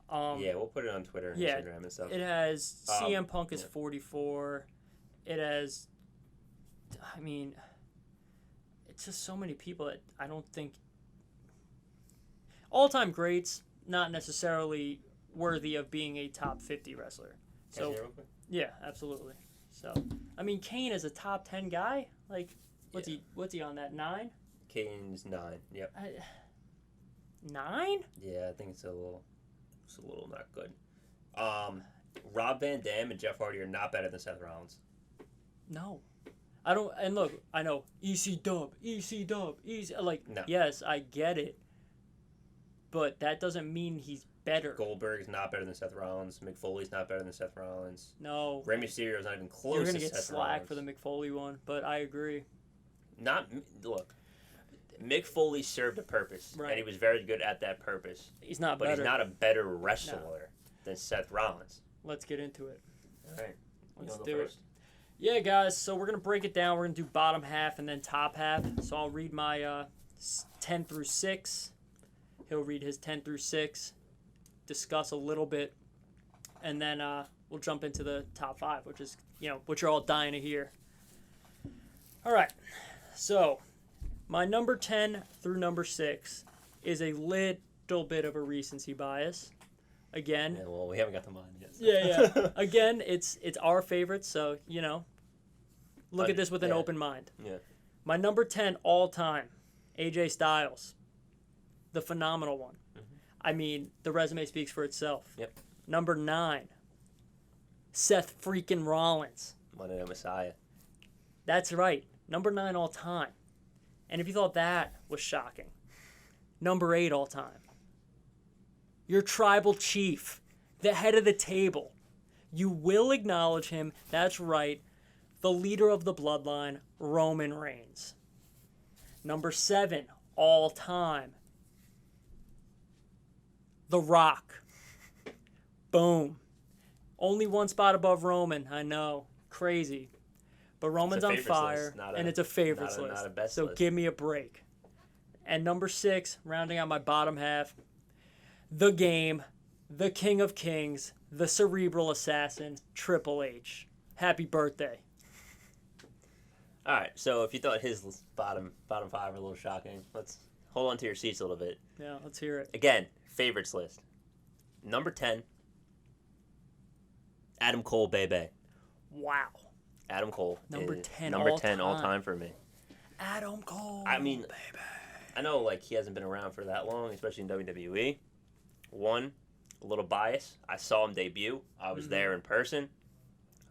[SPEAKER 2] Yeah, we'll put it on Twitter and Instagram and stuff.
[SPEAKER 1] It has CM Punk is
[SPEAKER 2] yeah.
[SPEAKER 1] 44. It has. I mean, it's just so many people that I don't think. All-time greats, not necessarily worthy of being a top 50 wrestler. So yeah, absolutely. So I mean, Kane is a top 10 guy. Like, what's he on that 9?
[SPEAKER 2] Kane's 9. Yep.
[SPEAKER 1] 9?
[SPEAKER 2] Yeah, I think it's a little not good. Rob Van Dam and Jeff Hardy are not better than Seth Rollins.
[SPEAKER 1] No. I don't. And look, I know EC Dub. Like,
[SPEAKER 2] no.
[SPEAKER 1] Yes, I get it. But that doesn't mean he's better.
[SPEAKER 2] Goldberg's not better than Seth Rollins. Mick Foley's not better than Seth Rollins.
[SPEAKER 1] No.
[SPEAKER 2] Rey Mysterio's not even close.
[SPEAKER 1] You're gonna
[SPEAKER 2] to
[SPEAKER 1] get
[SPEAKER 2] Seth
[SPEAKER 1] slack
[SPEAKER 2] Rollins.
[SPEAKER 1] for the Mick Foley one, but I agree.
[SPEAKER 2] Look. Mick Foley served a purpose,
[SPEAKER 1] right.
[SPEAKER 2] and he was very good at that purpose.
[SPEAKER 1] He's not
[SPEAKER 2] but
[SPEAKER 1] better.
[SPEAKER 2] He's not a better wrestler than Seth Rollins.
[SPEAKER 1] Let's get into it.
[SPEAKER 2] All right.
[SPEAKER 1] Let's do it. Yeah, guys, so we're going to break it down. We're going to do bottom half and then top half. So I'll read my 10 through 6. He'll read his 10 through 6, discuss a little bit, and then we'll jump into the top 5, which is, what you're all dying to hear. All right. So my number 10 through number 6 is a little bit of a recency bias. Again.
[SPEAKER 2] Yeah, well, we haven't got to mine yet. So.
[SPEAKER 1] Yeah. Again, it's our favorites, so, look at this with an open mind.
[SPEAKER 2] Yeah.
[SPEAKER 1] My number 10 all time, AJ Styles. The phenomenal one.
[SPEAKER 2] Mm-hmm.
[SPEAKER 1] I mean, the resume speaks for itself.
[SPEAKER 2] Yep.
[SPEAKER 1] Number 9, Seth freaking Rollins.
[SPEAKER 2] Monday Night Messiah.
[SPEAKER 1] That's right. Number 9 all time. And if you thought that was shocking, number 8 all time. Your tribal chief, the head of the table. You will acknowledge him. That's right. The leader of the bloodline, Roman Reigns. Number 7 all time. The Rock. Boom. Only one spot above Roman, I know. Crazy. But Roman's on fire, and it's a favorites list.
[SPEAKER 2] Not a best
[SPEAKER 1] so
[SPEAKER 2] list.
[SPEAKER 1] Give me a break. And number 6, rounding out my bottom half, the Game, the King of Kings, the Cerebral Assassin, Triple H. Happy birthday.
[SPEAKER 2] All right, so if you thought his bottom 5 were a little shocking, let's hold on to your seats a little bit.
[SPEAKER 1] Yeah, let's hear it.
[SPEAKER 2] Again, favorites list. Number 10, Adam Cole, Bebe.
[SPEAKER 1] Wow.
[SPEAKER 2] Adam Cole.
[SPEAKER 1] Number 10
[SPEAKER 2] Number
[SPEAKER 1] all
[SPEAKER 2] 10 all
[SPEAKER 1] time.
[SPEAKER 2] time for me.
[SPEAKER 1] Adam Cole.
[SPEAKER 2] I mean,
[SPEAKER 1] baby.
[SPEAKER 2] I know like he hasn't been around for that long, especially in WWE. One, a little biased. I saw him debut. I was there in person.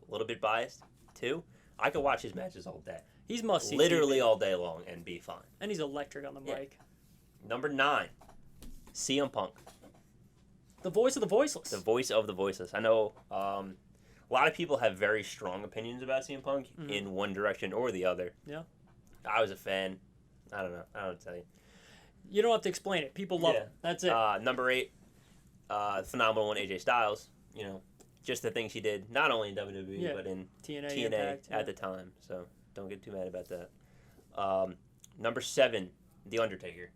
[SPEAKER 2] A little bit biased. 2, I could watch his matches all day.
[SPEAKER 1] He's must-see
[SPEAKER 2] Literally
[SPEAKER 1] TV.
[SPEAKER 2] all day long and be fine.
[SPEAKER 1] And he's electric on the
[SPEAKER 2] Yeah.
[SPEAKER 1] mic.
[SPEAKER 2] Number 9, CM Punk.
[SPEAKER 1] The voice of the voiceless.
[SPEAKER 2] The voice of the voiceless. I know a lot of people have very strong opinions about CM Punk in one direction or the other.
[SPEAKER 1] Yeah.
[SPEAKER 2] I was a fan. I don't know. I don't know what to tell you.
[SPEAKER 1] You don't have to explain it. People love it. That's it.
[SPEAKER 2] Number 8, phenomenal one, AJ Styles. Just the things he did, not only in WWE, but in
[SPEAKER 1] TNA Impact,
[SPEAKER 2] at the time. So don't get too mad about that. Number 7, The Undertaker.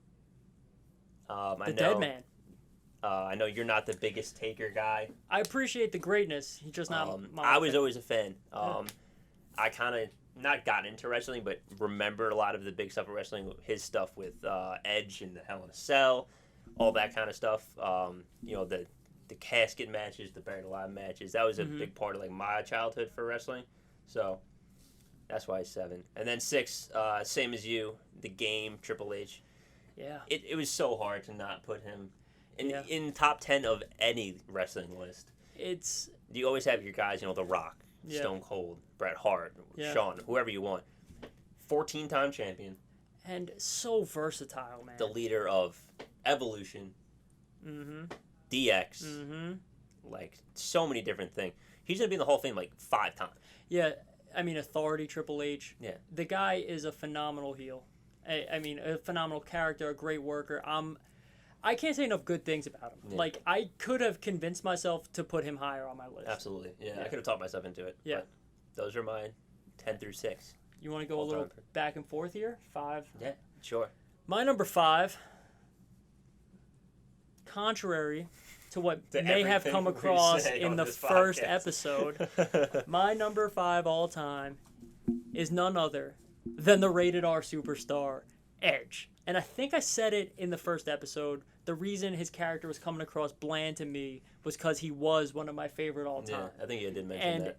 [SPEAKER 1] The Dead Man.
[SPEAKER 2] I know you're not the biggest Taker guy.
[SPEAKER 1] I appreciate the greatness. He's just not my
[SPEAKER 2] I was
[SPEAKER 1] fan.
[SPEAKER 2] always a fan. I kind of not got into wrestling, but remember a lot of the big stuff of wrestling. His stuff with Edge and the Hell in a Cell, all that kind of stuff. The casket matches, the buried alive matches. That was a big part of like my childhood for wrestling. So that's why he's 7. And then 6, same as you, The Game, Triple H.
[SPEAKER 1] Yeah.
[SPEAKER 2] It was so hard to not put him in top 10 of any wrestling list. You always have your guys, The Rock, Stone Cold, Bret Hart, Shawn, whoever you want. 14-time champion.
[SPEAKER 1] And so versatile, man.
[SPEAKER 2] The leader of Evolution, DX, like so many different things. He's gonna be in the Hall of Fame like 5 times.
[SPEAKER 1] Yeah, I mean, Authority, Triple H.
[SPEAKER 2] Yeah.
[SPEAKER 1] The guy is a phenomenal heel. I mean, a phenomenal character, a great worker. I can't say enough good things about him.
[SPEAKER 2] Yeah.
[SPEAKER 1] Like, I could have convinced myself to put him higher on my list.
[SPEAKER 2] Absolutely. Yeah,
[SPEAKER 1] Yeah.
[SPEAKER 2] I could have talked myself into it.
[SPEAKER 1] Yeah.
[SPEAKER 2] But those are my 10 through 6.
[SPEAKER 1] You want to go a
[SPEAKER 2] All
[SPEAKER 1] little
[SPEAKER 2] time.
[SPEAKER 1] back and forth here? 5.
[SPEAKER 2] Yeah, sure.
[SPEAKER 1] My number 5, contrary to what
[SPEAKER 2] To
[SPEAKER 1] may have
[SPEAKER 2] everything
[SPEAKER 1] come
[SPEAKER 2] we
[SPEAKER 1] across
[SPEAKER 2] say
[SPEAKER 1] in
[SPEAKER 2] on
[SPEAKER 1] the
[SPEAKER 2] this
[SPEAKER 1] first
[SPEAKER 2] podcast.
[SPEAKER 1] episode, my number 5 all time is none other than the rated R superstar, Edge. And I think I said it in the first episode. The reason his character was coming across bland to me was because he was one of my favorite all
[SPEAKER 2] Yeah,
[SPEAKER 1] time.
[SPEAKER 2] I think you did mention
[SPEAKER 1] And
[SPEAKER 2] that.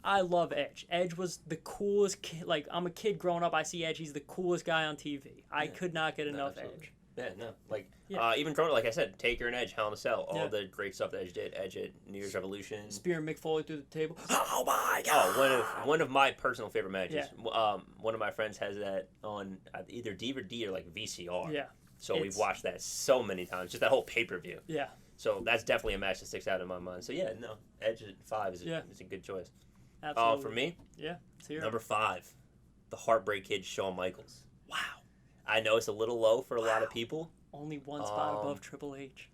[SPEAKER 1] I love Edge. Edge was the coolest kid. Like, I'm a kid growing up, I see Edge. He's the coolest guy on TV. I
[SPEAKER 2] Yeah.
[SPEAKER 1] could not get enough
[SPEAKER 2] absolutely.
[SPEAKER 1] Edge.
[SPEAKER 2] Yeah, no. Like,
[SPEAKER 1] Yeah.
[SPEAKER 2] even growing up, like I said, Taker and Edge, Hell in a Cell, all
[SPEAKER 1] Yeah.
[SPEAKER 2] the great stuff that Edge did. Edge at New Year's Revolution.
[SPEAKER 1] Spear Mick Foley through the table. Oh my god!
[SPEAKER 2] Oh, one of my personal favorite matches. One of my friends has that on either DVD or like VCR.
[SPEAKER 1] Yeah,
[SPEAKER 2] So we've
[SPEAKER 1] it's-
[SPEAKER 2] watched that so many times, just that whole pay-per-view.
[SPEAKER 1] yeah.
[SPEAKER 2] So that's definitely a match that sticks out in my mind. So yeah, no, Edge at 5 is
[SPEAKER 1] Yeah.
[SPEAKER 2] a good choice.
[SPEAKER 1] Absolutely.
[SPEAKER 2] For me,
[SPEAKER 1] Yeah. Let's hear it.
[SPEAKER 2] number 5, the Heartbreak Kid, Shawn Michaels.
[SPEAKER 1] Wow.
[SPEAKER 2] I know it's a little low for a lot of
[SPEAKER 1] Wow.
[SPEAKER 2] people.
[SPEAKER 1] Only one spot
[SPEAKER 2] Um,
[SPEAKER 1] above Triple H.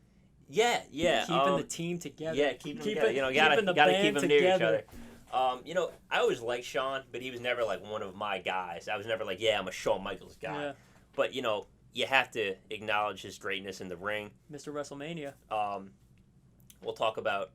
[SPEAKER 2] Yeah.
[SPEAKER 1] Keeping the team together.
[SPEAKER 2] Yeah, keep them
[SPEAKER 1] Keeping-
[SPEAKER 2] together. You know,
[SPEAKER 1] keeping the
[SPEAKER 2] gotta
[SPEAKER 1] band
[SPEAKER 2] keep them near each
[SPEAKER 1] together.
[SPEAKER 2] other. You know, I always liked Shawn, but he was never like one of my guys. I was never like, yeah, I'm a Shawn Michaels guy.
[SPEAKER 1] Yeah.
[SPEAKER 2] But you know, you have to acknowledge his greatness in the ring.
[SPEAKER 1] Mr. WrestleMania.
[SPEAKER 2] We'll talk about.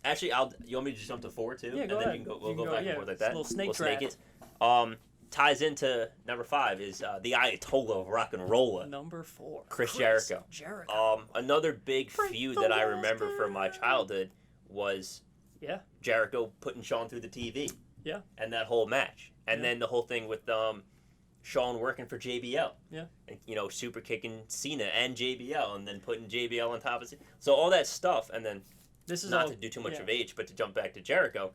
[SPEAKER 2] Actually, you want me to just jump to 4 too?
[SPEAKER 1] Yeah,
[SPEAKER 2] and
[SPEAKER 1] go
[SPEAKER 2] then
[SPEAKER 1] ahead.
[SPEAKER 2] we'll
[SPEAKER 1] You
[SPEAKER 2] go
[SPEAKER 1] can
[SPEAKER 2] back
[SPEAKER 1] yeah,
[SPEAKER 2] and forth like
[SPEAKER 1] it's a
[SPEAKER 2] that.
[SPEAKER 1] little snake
[SPEAKER 2] we'll snake
[SPEAKER 1] draft.
[SPEAKER 2] it. Ties into number 5 is the Ayatollah of Rock and Roll.
[SPEAKER 1] Number 4.
[SPEAKER 2] Chris Jericho.
[SPEAKER 1] Jericho.
[SPEAKER 2] Another big
[SPEAKER 1] Break
[SPEAKER 2] feud
[SPEAKER 1] the
[SPEAKER 2] that I
[SPEAKER 1] walls
[SPEAKER 2] remember from my
[SPEAKER 1] down.
[SPEAKER 2] childhood was
[SPEAKER 1] Yeah.
[SPEAKER 2] Jericho putting Shawn through the TV.
[SPEAKER 1] Yeah.
[SPEAKER 2] And that whole match. And
[SPEAKER 1] Yeah.
[SPEAKER 2] then the whole thing with Shawn working for JBL.
[SPEAKER 1] Yeah.
[SPEAKER 2] And, you know, super kicking Cena and JBL and then putting JBL on top of Cena. So all that stuff, and then
[SPEAKER 1] This is
[SPEAKER 2] not
[SPEAKER 1] all,
[SPEAKER 2] to do too much
[SPEAKER 1] yeah.
[SPEAKER 2] of age, but to jump back to Jericho,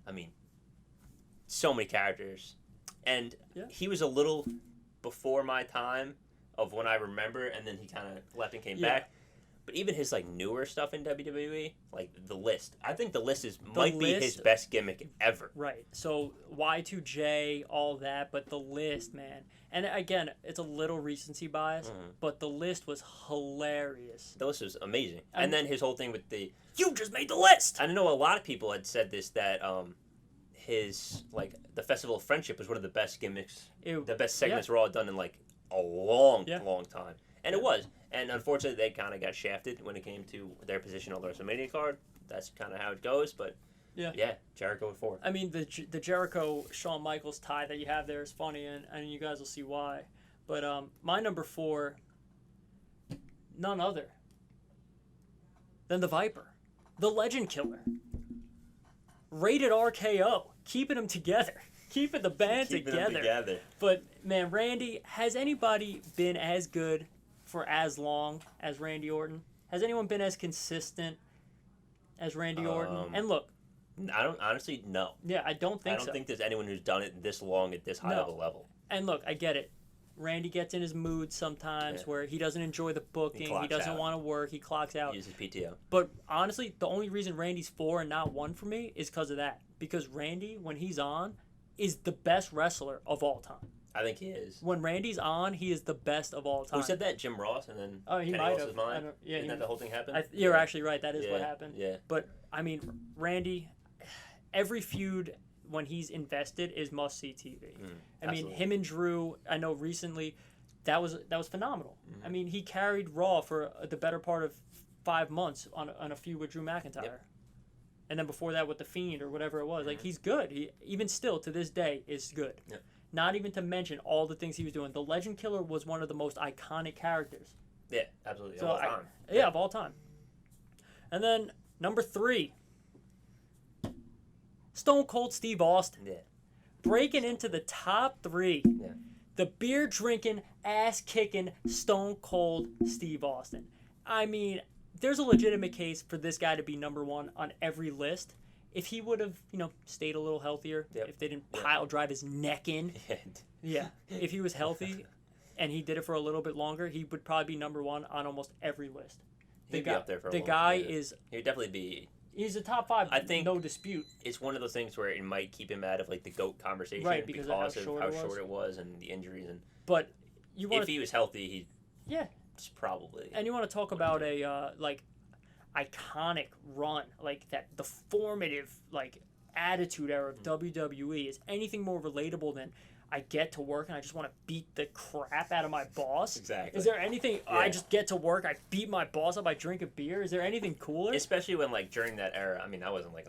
[SPEAKER 2] I mean, so many characters. And
[SPEAKER 1] Yeah.
[SPEAKER 2] he was a little before my time of when I remember, and then he kind of left and came
[SPEAKER 1] Yeah.
[SPEAKER 2] back. But even his like newer stuff in WWE, like the List, I think the List might be his
[SPEAKER 1] List-
[SPEAKER 2] best gimmick ever.
[SPEAKER 1] Right. So Y2J, all that, but the List, man. And again, it's a little recency bias,
[SPEAKER 2] Mhm.
[SPEAKER 1] but the List was hilarious.
[SPEAKER 2] The List was amazing,
[SPEAKER 1] And-
[SPEAKER 2] and then his whole thing with the.
[SPEAKER 1] You just made the list.
[SPEAKER 2] I know a lot of people had said this that his like the Festival of Friendship was one of the best gimmicks.
[SPEAKER 1] It-
[SPEAKER 2] The best segments were all done in like a long,
[SPEAKER 1] Yeah.
[SPEAKER 2] long time, and it was. And unfortunately, they kind of got shafted when it came to their position on the WrestleMania card. That's kind of how it goes. But
[SPEAKER 1] Yeah.
[SPEAKER 2] Jericho at 4.
[SPEAKER 1] I mean, the Jericho Shawn Michaels tie that you have there is funny, and you guys will see why. But my number 4, none other than the Viper, the Legend Killer, rated RKO, keeping them together, keeping the band
[SPEAKER 2] Keeping them together.
[SPEAKER 1] But man, Randy, has anybody been as good for as long as Randy Orton? Has anyone been as consistent as Randy Orton? And look,
[SPEAKER 2] I don't honestly know.
[SPEAKER 1] yeah, I don't think
[SPEAKER 2] I don't
[SPEAKER 1] so.
[SPEAKER 2] think there's anyone who's done it this long at this high
[SPEAKER 1] No.
[SPEAKER 2] of a level.
[SPEAKER 1] And look, I get it. Randy gets in his mood sometimes
[SPEAKER 2] Yeah.
[SPEAKER 1] where he doesn't enjoy the booking, he
[SPEAKER 2] clocks
[SPEAKER 1] doesn't
[SPEAKER 2] out.
[SPEAKER 1] want to work, he clocks out.
[SPEAKER 2] Uses PTO.
[SPEAKER 1] But honestly, the only reason Randy's 4 and not 1 for me is because of that. Because Randy, when he's on, is the best wrestler of all time.
[SPEAKER 2] I think he is.
[SPEAKER 1] When Randy's on, he is the best of all time.
[SPEAKER 2] Who said that? Jim Ross, and then
[SPEAKER 1] Oh, he
[SPEAKER 2] Kenny
[SPEAKER 1] might
[SPEAKER 2] Ross's
[SPEAKER 1] have.
[SPEAKER 2] mind?
[SPEAKER 1] I don't- yeah,
[SPEAKER 2] Isn't
[SPEAKER 1] he-
[SPEAKER 2] that the whole thing happened?
[SPEAKER 1] You're actually right. That is what
[SPEAKER 2] Yeah,
[SPEAKER 1] happened.
[SPEAKER 2] Yeah.
[SPEAKER 1] But I mean, Randy, every feud when he's invested is must see TV. I mean,
[SPEAKER 2] absolutely.
[SPEAKER 1] him and Drew. I know recently, that was phenomenal.
[SPEAKER 2] Mm-hmm.
[SPEAKER 1] I mean, he carried Raw for the better part of 5 months on a feud with Drew McIntyre.
[SPEAKER 2] Yep.
[SPEAKER 1] And then before that with the Fiend or whatever it was. Like, he's good. He even still to this day is good.
[SPEAKER 2] Yep.
[SPEAKER 1] Not even to mention all the things he was doing. The Legend Killer was one of the most iconic characters.
[SPEAKER 2] Yeah, absolutely.
[SPEAKER 1] So
[SPEAKER 2] of all time.
[SPEAKER 1] yeah, of all time. And then number 3, Stone Cold Steve Austin,
[SPEAKER 2] Yeah.
[SPEAKER 1] breaking into the top 3.
[SPEAKER 2] Yeah.
[SPEAKER 1] The beer drinking, ass kicking Stone Cold Steve Austin. I mean, there's a legitimate case for this guy to be number 1 on every list. If he would have, stayed a little healthier,
[SPEAKER 2] Yep.
[SPEAKER 1] if they didn't
[SPEAKER 2] Yep.
[SPEAKER 1] pile drive his neck in, yeah. If he was healthy and he did it for a little bit longer, he would probably be number 1 on almost every list.
[SPEAKER 2] He'd be up there for a
[SPEAKER 1] the
[SPEAKER 2] while.
[SPEAKER 1] guy
[SPEAKER 2] Yeah.
[SPEAKER 1] is
[SPEAKER 2] He'd definitely be.
[SPEAKER 1] he's a top 5.
[SPEAKER 2] I think
[SPEAKER 1] no dispute.
[SPEAKER 2] It's one of those things where it might keep him out of like the GOAT conversation
[SPEAKER 1] Right, because of how
[SPEAKER 2] short it was and the injuries and.
[SPEAKER 1] But you want
[SPEAKER 2] if he was healthy, he.
[SPEAKER 1] Yeah.
[SPEAKER 2] Probably.
[SPEAKER 1] And you want to talk about a like iconic run, like the formative like attitude era of WWE. Is anything more relatable than I get to work and I just want to beat the crap out of my boss?
[SPEAKER 2] Exactly.
[SPEAKER 1] Is there anything
[SPEAKER 2] Yeah.
[SPEAKER 1] I just get to work, I beat my boss up, I drink a beer? Is there anything cooler?
[SPEAKER 2] Especially when like during that era, I mean, I wasn't like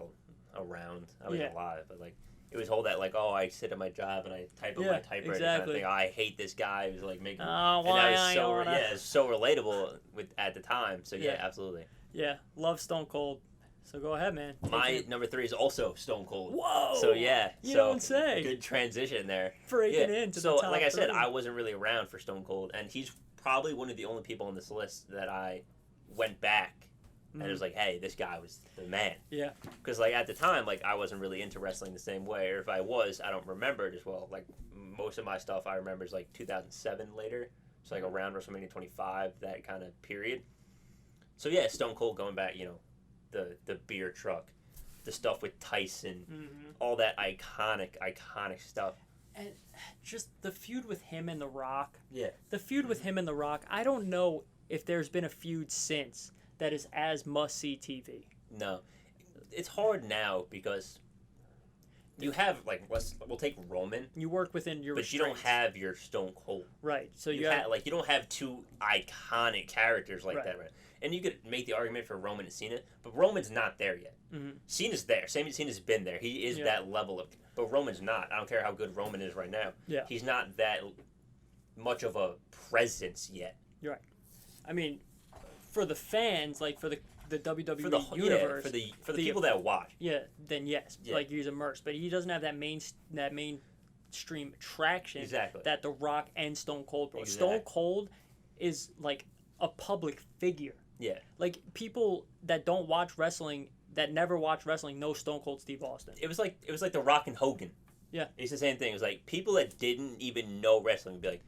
[SPEAKER 2] around, I wasn't alive, but like it was whole that like, oh, I sit at my job and I type on my typewriter kind of thing. Oh, I hate this guy. It was like making.
[SPEAKER 1] Oh,
[SPEAKER 2] and that was
[SPEAKER 1] why
[SPEAKER 2] so
[SPEAKER 1] I wanna-
[SPEAKER 2] yeah, it's so relatable with at the time. So yeah,
[SPEAKER 1] Yeah.
[SPEAKER 2] absolutely.
[SPEAKER 1] Yeah, love Stone Cold. So go ahead, man. Take
[SPEAKER 2] My
[SPEAKER 1] it.
[SPEAKER 2] number 3 is also Stone Cold.
[SPEAKER 1] Whoa.
[SPEAKER 2] So yeah,
[SPEAKER 1] You
[SPEAKER 2] so
[SPEAKER 1] don't say.
[SPEAKER 2] good transition there.
[SPEAKER 1] Breaking into
[SPEAKER 2] so
[SPEAKER 1] the top
[SPEAKER 2] like I said,
[SPEAKER 1] 3.
[SPEAKER 2] I wasn't really around for Stone Cold, and he's probably one of the only people on this list that I went back and it was like, hey, this guy was the man.
[SPEAKER 1] Yeah.
[SPEAKER 2] Because like at the time, like I wasn't really into wrestling the same way, or if I was, I don't remember it as well. Like most of my stuff I remember is like 2007 later, so like around WrestleMania 25, that kind of period. So yeah, Stone Cold going back, you know, the beer truck, the stuff with Tyson, all that iconic stuff.
[SPEAKER 1] And just the feud with him and The Rock.
[SPEAKER 2] Yeah.
[SPEAKER 1] The feud with him and The Rock, I don't know if there's been a feud since that is as must-see TV.
[SPEAKER 2] No. It's hard now because you have, like, we'll take Roman.
[SPEAKER 1] You work within your
[SPEAKER 2] But you don't have your Stone Cold.
[SPEAKER 1] Right. So
[SPEAKER 2] You don't have two iconic characters like that, right? And you could make the argument for Roman and Cena, but Roman's not there yet.
[SPEAKER 1] Mm-hmm.
[SPEAKER 2] Cena's there. Cena's been there. He is that level of, but Roman's not. I don't care how good Roman is right now.
[SPEAKER 1] Yeah.
[SPEAKER 2] He's not that much of a presence yet.
[SPEAKER 1] You're right. I mean, for the fans, like for the WWE
[SPEAKER 2] For the
[SPEAKER 1] universe,
[SPEAKER 2] for the people that watch.
[SPEAKER 1] yeah, then yes, like he's immersed, but he doesn't have that mainstream traction that The Rock and Stone Cold brought.
[SPEAKER 2] Exactly.
[SPEAKER 1] Stone Cold is like a public figure.
[SPEAKER 2] Yeah.
[SPEAKER 1] Like people that don't watch wrestling, that never watch wrestling, know Stone Cold Steve Austin.
[SPEAKER 2] It was like The Rock and Hogan.
[SPEAKER 1] Yeah.
[SPEAKER 2] It's the same thing. It was like people that didn't even know wrestling would be like,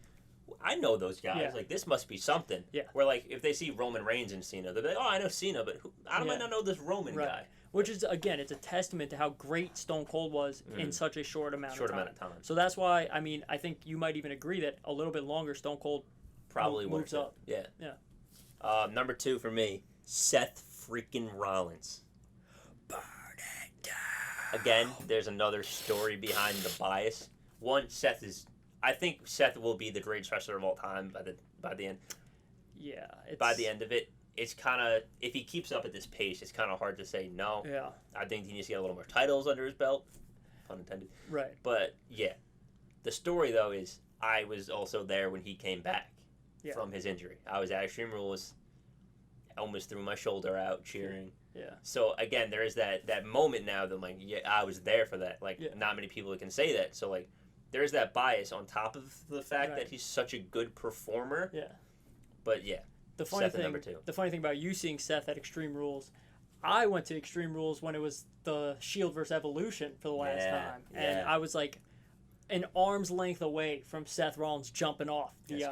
[SPEAKER 2] I know those guys.
[SPEAKER 1] Yeah.
[SPEAKER 2] Like, this must be something.
[SPEAKER 1] Yeah.
[SPEAKER 2] Where, like, if they see Roman Reigns and Cena, they'll be like, oh, I know Cena, but I might not know this Roman guy.
[SPEAKER 1] Which is, again, it's a testament to how great Stone Cold was in such a short amount of time. So that's why, I mean, I think you might even agree that a little bit longer Stone Cold
[SPEAKER 2] probably
[SPEAKER 1] moves up.
[SPEAKER 2] Yeah.
[SPEAKER 1] Yeah.
[SPEAKER 2] Number 2 for me, Seth freaking Rollins.
[SPEAKER 1] Burn it down.
[SPEAKER 2] Again, there's another story behind the bias. One, I think Seth will be the greatest wrestler of all time by the end.
[SPEAKER 1] Yeah.
[SPEAKER 2] By the end of it, it's kind of, if he keeps up at this pace, it's kind of hard to say no.
[SPEAKER 1] Yeah.
[SPEAKER 2] I think he needs to get a little more titles under his belt, pun intended.
[SPEAKER 1] Right.
[SPEAKER 2] But yeah, the story though is I was also there when he came back from his injury. I was at Extreme Rules, almost threw my shoulder out cheering.
[SPEAKER 1] Yeah.
[SPEAKER 2] So again, there is that moment now that I'm like, yeah, I was there for that. Like, not many people can say that. So like, there is that bias on top of the fact that he's such a good performer.
[SPEAKER 1] Yeah.
[SPEAKER 2] But yeah,
[SPEAKER 1] the funny
[SPEAKER 2] Seth at number 2.
[SPEAKER 1] The funny thing about you seeing Seth at Extreme Rules, I went to Extreme Rules when it was the Shield versus Evolution for the last time, and I was like an arm's length away from Seth Rollins jumping off the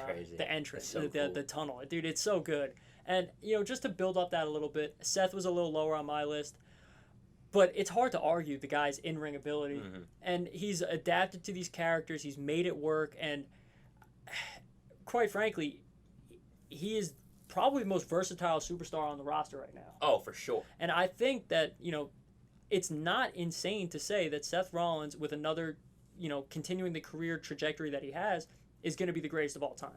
[SPEAKER 1] entrance,
[SPEAKER 2] so
[SPEAKER 1] the tunnel. Dude, it's so good. And you know, just to build up that a little bit, Seth was a little lower on my list. But it's hard to argue the guy's in-ring ability. And he's adapted to these characters. He's made it work. And quite frankly, he is probably the most versatile superstar on the roster right now.
[SPEAKER 2] Oh, for sure.
[SPEAKER 1] And I think that, you know, it's not insane to say that Seth Rollins, with another, you know, continuing the career trajectory that he has, is going to be the greatest of all time.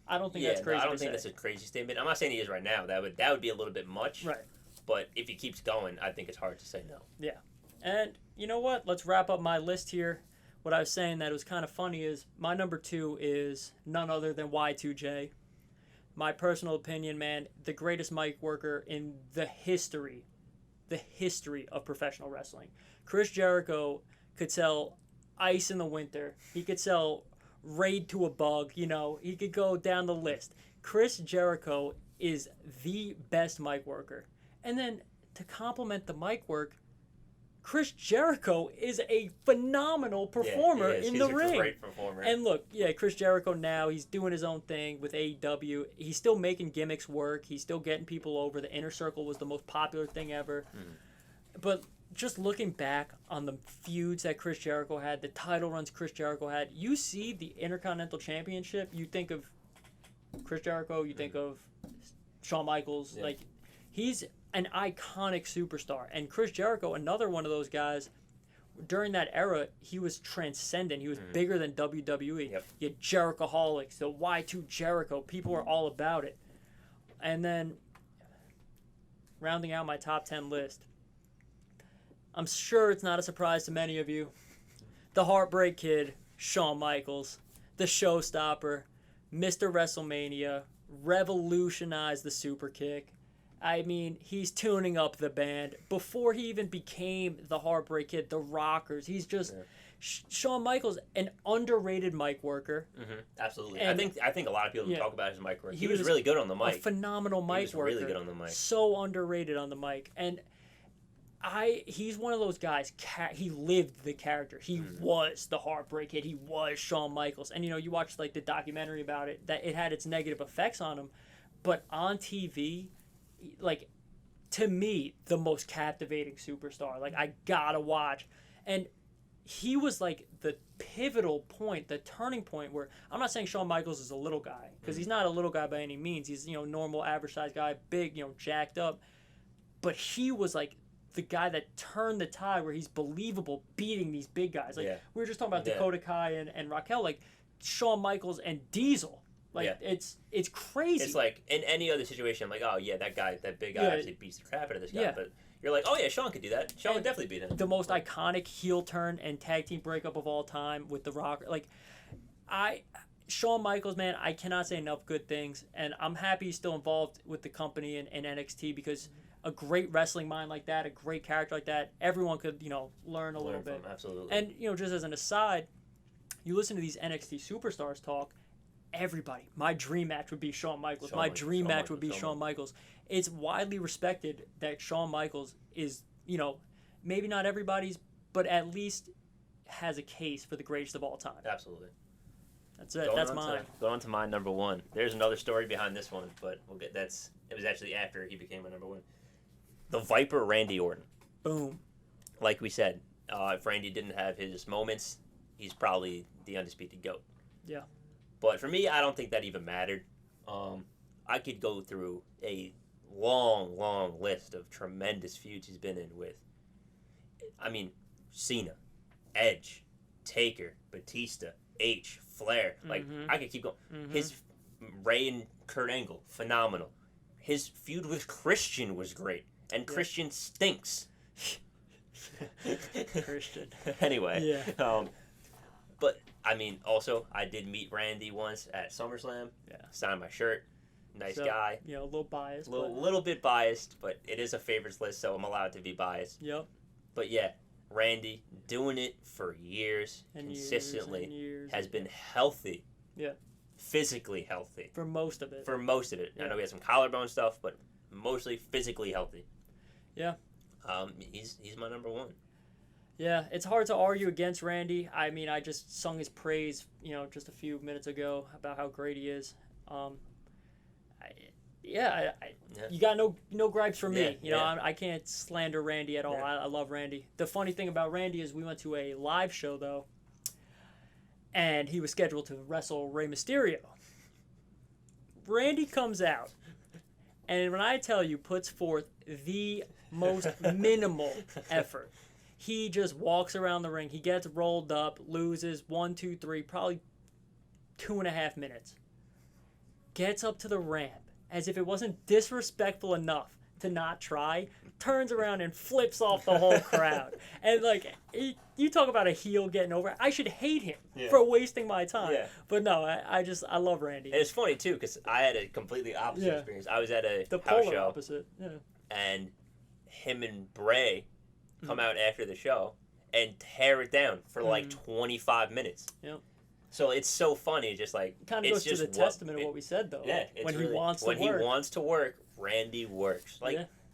[SPEAKER 1] I don't think that's crazy.
[SPEAKER 2] I don't think that's a crazy statement. I'm not saying he is right now. That would be a little bit much.
[SPEAKER 1] Right.
[SPEAKER 2] But if he keeps going, I think it's hard to say no.
[SPEAKER 1] Yeah. And you know what? Let's wrap up my list here. What I was saying that was kind of funny is my number 2 is none other than Y2J. My personal opinion, man, the greatest mic worker in the history of professional wrestling. Chris Jericho could sell ice in the winter. He could sell raid to a bug. You know, he could go down the list. Chris Jericho is the best mic worker. And then to complement the mic work, Chris Jericho is a phenomenal performer in the ring.
[SPEAKER 2] He's a great performer.
[SPEAKER 1] And look, Chris Jericho now, he's doing his own thing with AEW. He's still making gimmicks work. He's still getting people over. The Inner Circle was the most popular thing ever. But just looking back on the feuds that Chris Jericho had, the title runs Chris Jericho had, you see the Intercontinental Championship, you think of Chris Jericho, you think of Shawn Michaels. Like, he's an iconic superstar. And Chris Jericho, another one of those guys, during that era, he was transcendent. He was bigger than WWE.
[SPEAKER 2] Yep.
[SPEAKER 1] You had Jerichoholics, the Y2 Jericho. People were all about it. And then, rounding out my top 10 list, I'm sure it's not a surprise to many of you, the Heartbreak Kid, Shawn Michaels, the Showstopper, Mr. WrestleMania, revolutionized the super kick. I mean, he's tuning up the band. Before he even became the Heartbreak Kid, the Rockers, he's just... Shawn Michaels, an underrated mic worker.
[SPEAKER 2] Absolutely.
[SPEAKER 1] And
[SPEAKER 2] I think a lot of people talk about his mic work. He was
[SPEAKER 1] was
[SPEAKER 2] really good on the mic.
[SPEAKER 1] A phenomenal mic worker.
[SPEAKER 2] Really good on the mic.
[SPEAKER 1] So underrated on the mic. And he's one of those guys, he lived the character. He was the Heartbreak Kid. He was Shawn Michaels. And, you watch, like, the documentary about it, that it had its negative effects on him. But on TV, like, to me, the most captivating superstar. Like, I gotta watch. And he was, like, the pivotal point, the turning point where, I'm not saying Shawn Michaels is a little guy, because he's not a little guy by any means. He's, normal, average-sized guy, big, jacked up. But he was, like, the guy that turned the tide where he's believable beating these big guys. Like, we were just talking about Dakota Kai and Raquel, like, Shawn Michaels and Diesel. Like, it's crazy.
[SPEAKER 2] It's like, in any other situation, I'm like, oh, yeah, that big guy actually beats the crap out of this guy. But you're like, oh, yeah, Shawn could do that. Shawn would definitely beat him.
[SPEAKER 1] The most iconic heel turn and tag team breakup of all time with The Rock. Like, Shawn Michaels, man, I cannot say enough good things. And I'm happy he's still involved with the company and NXT, because a great wrestling mind like that, a great character like that, everyone could, learn a little bit.
[SPEAKER 2] Absolutely.
[SPEAKER 1] And, just as an aside, you listen to these NXT superstars talk, everybody, my dream match would be Shawn Michaels. My dream match would be Shawn Michaels. It's widely respected that Shawn Michaels is, maybe not everybody's, but at least has a case for the greatest of all time.
[SPEAKER 2] Absolutely.
[SPEAKER 1] That's it. That's mine.
[SPEAKER 2] Going on to my number one. There's another story behind this one, but it was actually after he became my number one. The Viper, Randy Orton.
[SPEAKER 1] Boom.
[SPEAKER 2] Like we said, if Randy didn't have his moments, he's probably the undisputed GOAT.
[SPEAKER 1] Yeah.
[SPEAKER 2] But for me, I don't think that even mattered. I could go through a long, long list of tremendous feuds he's been in with. I mean, Cena, Edge, Taker, Batista, H, Flair. Like, I could keep going. His Ray and Kurt Angle, phenomenal. His feud with Christian was great. And Christian stinks.
[SPEAKER 1] Christian.
[SPEAKER 2] Anyway. Yeah. But, I mean, also, I did meet Randy once at SummerSlam. Yeah. Signed my shirt. Nice guy.
[SPEAKER 1] A little biased.
[SPEAKER 2] Little bit biased, but it is a favorites list, so I'm allowed to be biased.
[SPEAKER 1] Yep.
[SPEAKER 2] But, yeah, Randy, doing it for years, and consistently, has been healthy.
[SPEAKER 1] Yeah.
[SPEAKER 2] Physically healthy.
[SPEAKER 1] For most of it.
[SPEAKER 2] Yeah. I know he has some collarbone stuff, but mostly physically healthy.
[SPEAKER 1] Yeah.
[SPEAKER 2] He's my number one.
[SPEAKER 1] Yeah, it's hard to argue against Randy. I mean, I just sung his praise, just a few minutes ago about how great he is. You got no gripes from me. I can't slander Randy at all. Yeah. I love Randy. The funny thing about Randy is we went to a live show, though, and he was scheduled to wrestle Rey Mysterio. Randy comes out, and when I tell you, puts forth the most minimal effort. He just walks around the ring. He gets rolled up, loses 1, 2, 3, probably 2.5 minutes. Gets up to the ramp as if it wasn't disrespectful enough to not try. Turns around and flips off the whole crowd. And you talk about a heel getting over. I should hate him for wasting my time. Yeah. But no, I love Randy.
[SPEAKER 2] And it's funny too because I had a completely opposite experience. I was at a house show.
[SPEAKER 1] Opposite. Yeah.
[SPEAKER 2] And him and Bray come out after the show and tear it down for 25 minutes.
[SPEAKER 1] Yep.
[SPEAKER 2] So it's so funny, just like
[SPEAKER 1] kind of goes to the testament of what we said though.
[SPEAKER 2] Yeah,
[SPEAKER 1] when he wants to work,
[SPEAKER 2] Randy works.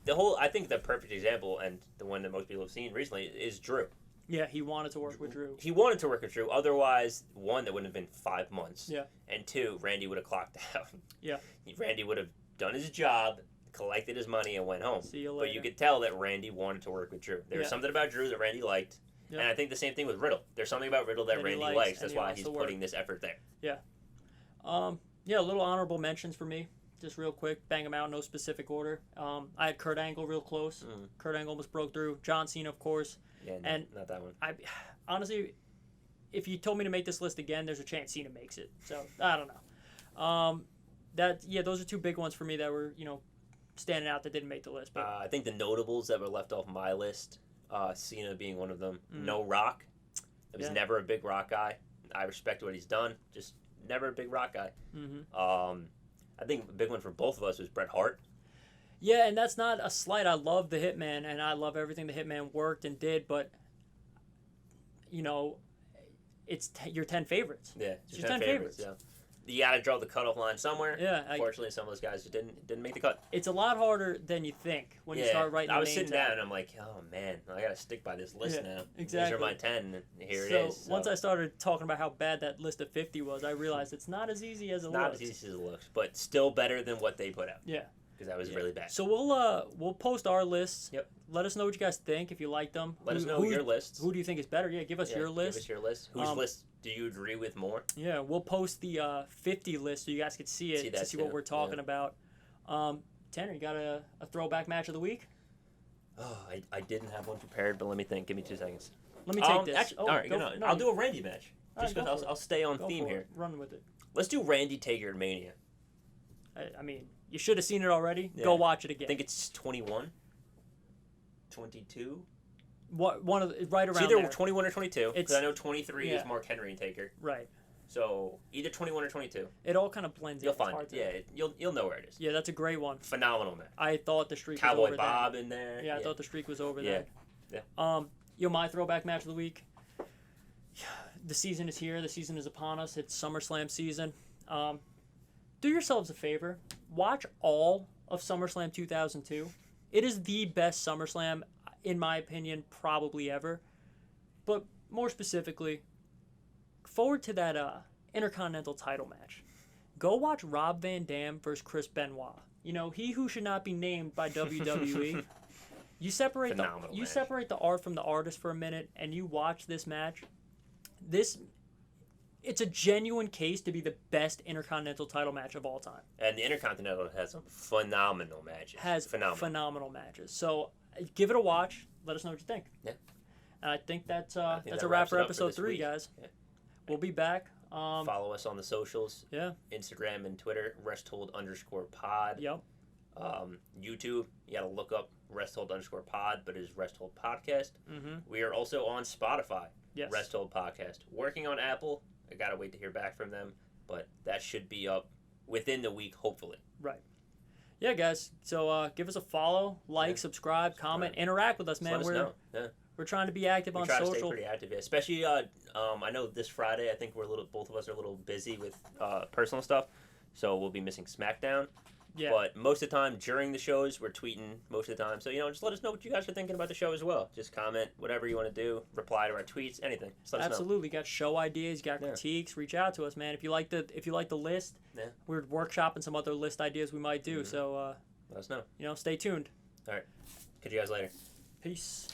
[SPEAKER 2] I think the perfect example and the one that most people have seen recently is Drew.
[SPEAKER 1] Yeah, he wanted to work with Drew.
[SPEAKER 2] He wanted to work with Drew. Otherwise, one, that wouldn't have been 5 months.
[SPEAKER 1] Yeah.
[SPEAKER 2] And two, Randy would have clocked out.
[SPEAKER 1] Yeah.
[SPEAKER 2] Randy would have done his job, collected his money, and went home.
[SPEAKER 1] See you later.
[SPEAKER 2] But you could tell that Randy wanted to work with Drew. There was something about Drew that Randy liked.
[SPEAKER 1] Yeah.
[SPEAKER 2] And I think the same thing with Riddle. There's something about Riddle that Randy likes. That's why he's putting this effort there.
[SPEAKER 1] Yeah. Yeah, little honorable mentions for me. Just real quick, bang them out, no specific order. I had Kurt Angle real close. Kurt Angle almost broke through. John Cena, of course.
[SPEAKER 2] Yeah,
[SPEAKER 1] and
[SPEAKER 2] not that one.
[SPEAKER 1] Honestly, if you told me to make this list again, there's a chance Cena makes it. So I don't know. Those are two big ones for me that were standing out that didn't make the list. But
[SPEAKER 2] I think the notables that were left off my list, Cena being one of them. No Rock. I was never a big Rock guy. I respect what he's done. Just never a big Rock guy. I think a big one for both of us was Bret Hart.
[SPEAKER 1] Yeah, and that's not a slight. I love the Hitman, and I love everything the Hitman worked and did, but, it's your 10 favorites.
[SPEAKER 2] Yeah,
[SPEAKER 1] it's your 10 favorites.
[SPEAKER 2] Yeah. You got to draw the cutoff line somewhere.
[SPEAKER 1] Yeah.
[SPEAKER 2] Unfortunately, some of those guys just didn't make the cut.
[SPEAKER 1] It's a lot harder than you think when you start writing
[SPEAKER 2] I was
[SPEAKER 1] names
[SPEAKER 2] sitting down, and I'm like, oh, man, I got to stick by this list now.
[SPEAKER 1] Exactly.
[SPEAKER 2] These are my 10, and here it is.
[SPEAKER 1] So once I started talking about how bad that list of 50 was, I realized it's not as easy as it looks.
[SPEAKER 2] Not as easy as it looks, but still better than what they put out.
[SPEAKER 1] Yeah.
[SPEAKER 2] Because that was really bad.
[SPEAKER 1] So we'll post our lists.
[SPEAKER 2] Yep.
[SPEAKER 1] Let us know what you guys think, if you like them.
[SPEAKER 2] Let us know your lists.
[SPEAKER 1] Who do you think is better? Yeah, give us your list.
[SPEAKER 2] Give us your list. Whose list do you agree with more?
[SPEAKER 1] Yeah, we'll post the 50 list so you guys can see it, to see what we're talking about. Tanner, you got a throwback match of the week?
[SPEAKER 2] Oh, I didn't have one prepared, but let me think. Give me 2 seconds.
[SPEAKER 1] Let me take this.
[SPEAKER 2] Actually, all right, I'll do a Randy match. Just because I'll stay on theme here.
[SPEAKER 1] Run with it.
[SPEAKER 2] Let's do Randy Taker at Mania.
[SPEAKER 1] I mean, you should have seen it already.
[SPEAKER 2] Yeah.
[SPEAKER 1] Go watch it again.
[SPEAKER 2] I think it's 21, 22.
[SPEAKER 1] One of right around
[SPEAKER 2] it's either
[SPEAKER 1] there.
[SPEAKER 2] 21 or 22. Because I know 23 is Mark Henry and Taker.
[SPEAKER 1] Right.
[SPEAKER 2] So either 21 or 22.
[SPEAKER 1] It all kind of blends.
[SPEAKER 2] You'll find it. Yeah, you'll know where it is.
[SPEAKER 1] Yeah, that's a great one.
[SPEAKER 2] Phenomenal match.
[SPEAKER 1] I thought the streak
[SPEAKER 2] Cowboy
[SPEAKER 1] was over
[SPEAKER 2] Bob
[SPEAKER 1] then.
[SPEAKER 2] in there.
[SPEAKER 1] Yeah, I thought the streak was over
[SPEAKER 2] Yeah.
[SPEAKER 1] then. My throwback match of the week. The season is here. The season is upon us. It's SummerSlam season. Do yourselves a favor. Watch all of SummerSlam 2002. It is the best SummerSlam, in my opinion, probably ever. But more specifically, forward to that Intercontinental title match. Go watch Rob Van Dam versus Chris Benoit. He who should not be named by WWE. You separate the art from the artist for a minute, and you watch this match. It's a genuine case to be the best Intercontinental title match of all time.
[SPEAKER 2] And the Intercontinental has some phenomenal matches.
[SPEAKER 1] Phenomenal matches. So give it a watch. Let us know what you think.
[SPEAKER 2] Yeah.
[SPEAKER 1] And I think that's a wrap for episode 3, guys.
[SPEAKER 2] Yeah.
[SPEAKER 1] We'll be back.
[SPEAKER 2] Follow us on the socials.
[SPEAKER 1] Yeah.
[SPEAKER 2] Instagram and Twitter, resthold_pod.
[SPEAKER 1] Yep.
[SPEAKER 2] YouTube, you got to look up resthold_pod, but it is Resthold Podcast.
[SPEAKER 1] Mm-hmm.
[SPEAKER 2] We are also on Spotify.
[SPEAKER 1] Yes.
[SPEAKER 2] Resthold Podcast. Working on Apple. I got to wait to hear back from them, but that should be up within the week, hopefully.
[SPEAKER 1] Right. Yeah, guys. So give us a follow, subscribe, comment, interact with us, man.
[SPEAKER 2] Let us know. Yeah.
[SPEAKER 1] We're trying to be active on
[SPEAKER 2] social.
[SPEAKER 1] social.
[SPEAKER 2] To stay pretty active, yeah. Especially, I know this Friday, I think both of us are a little busy with personal stuff, so we'll be missing SmackDown.
[SPEAKER 1] Yeah.
[SPEAKER 2] But most of the time during the shows, we're tweeting most of the time. So, just let us know what you guys are thinking about the show as well. Just comment, whatever you want to do, reply to our tweets, anything. Just let us know.
[SPEAKER 1] Absolutely. Got show ideas, got critiques, reach out to us, man. If you like the list, we're workshopping some other list ideas we might do. Mm-hmm. So
[SPEAKER 2] let us know.
[SPEAKER 1] Stay tuned.
[SPEAKER 2] All right. Catch you guys later.
[SPEAKER 1] Peace.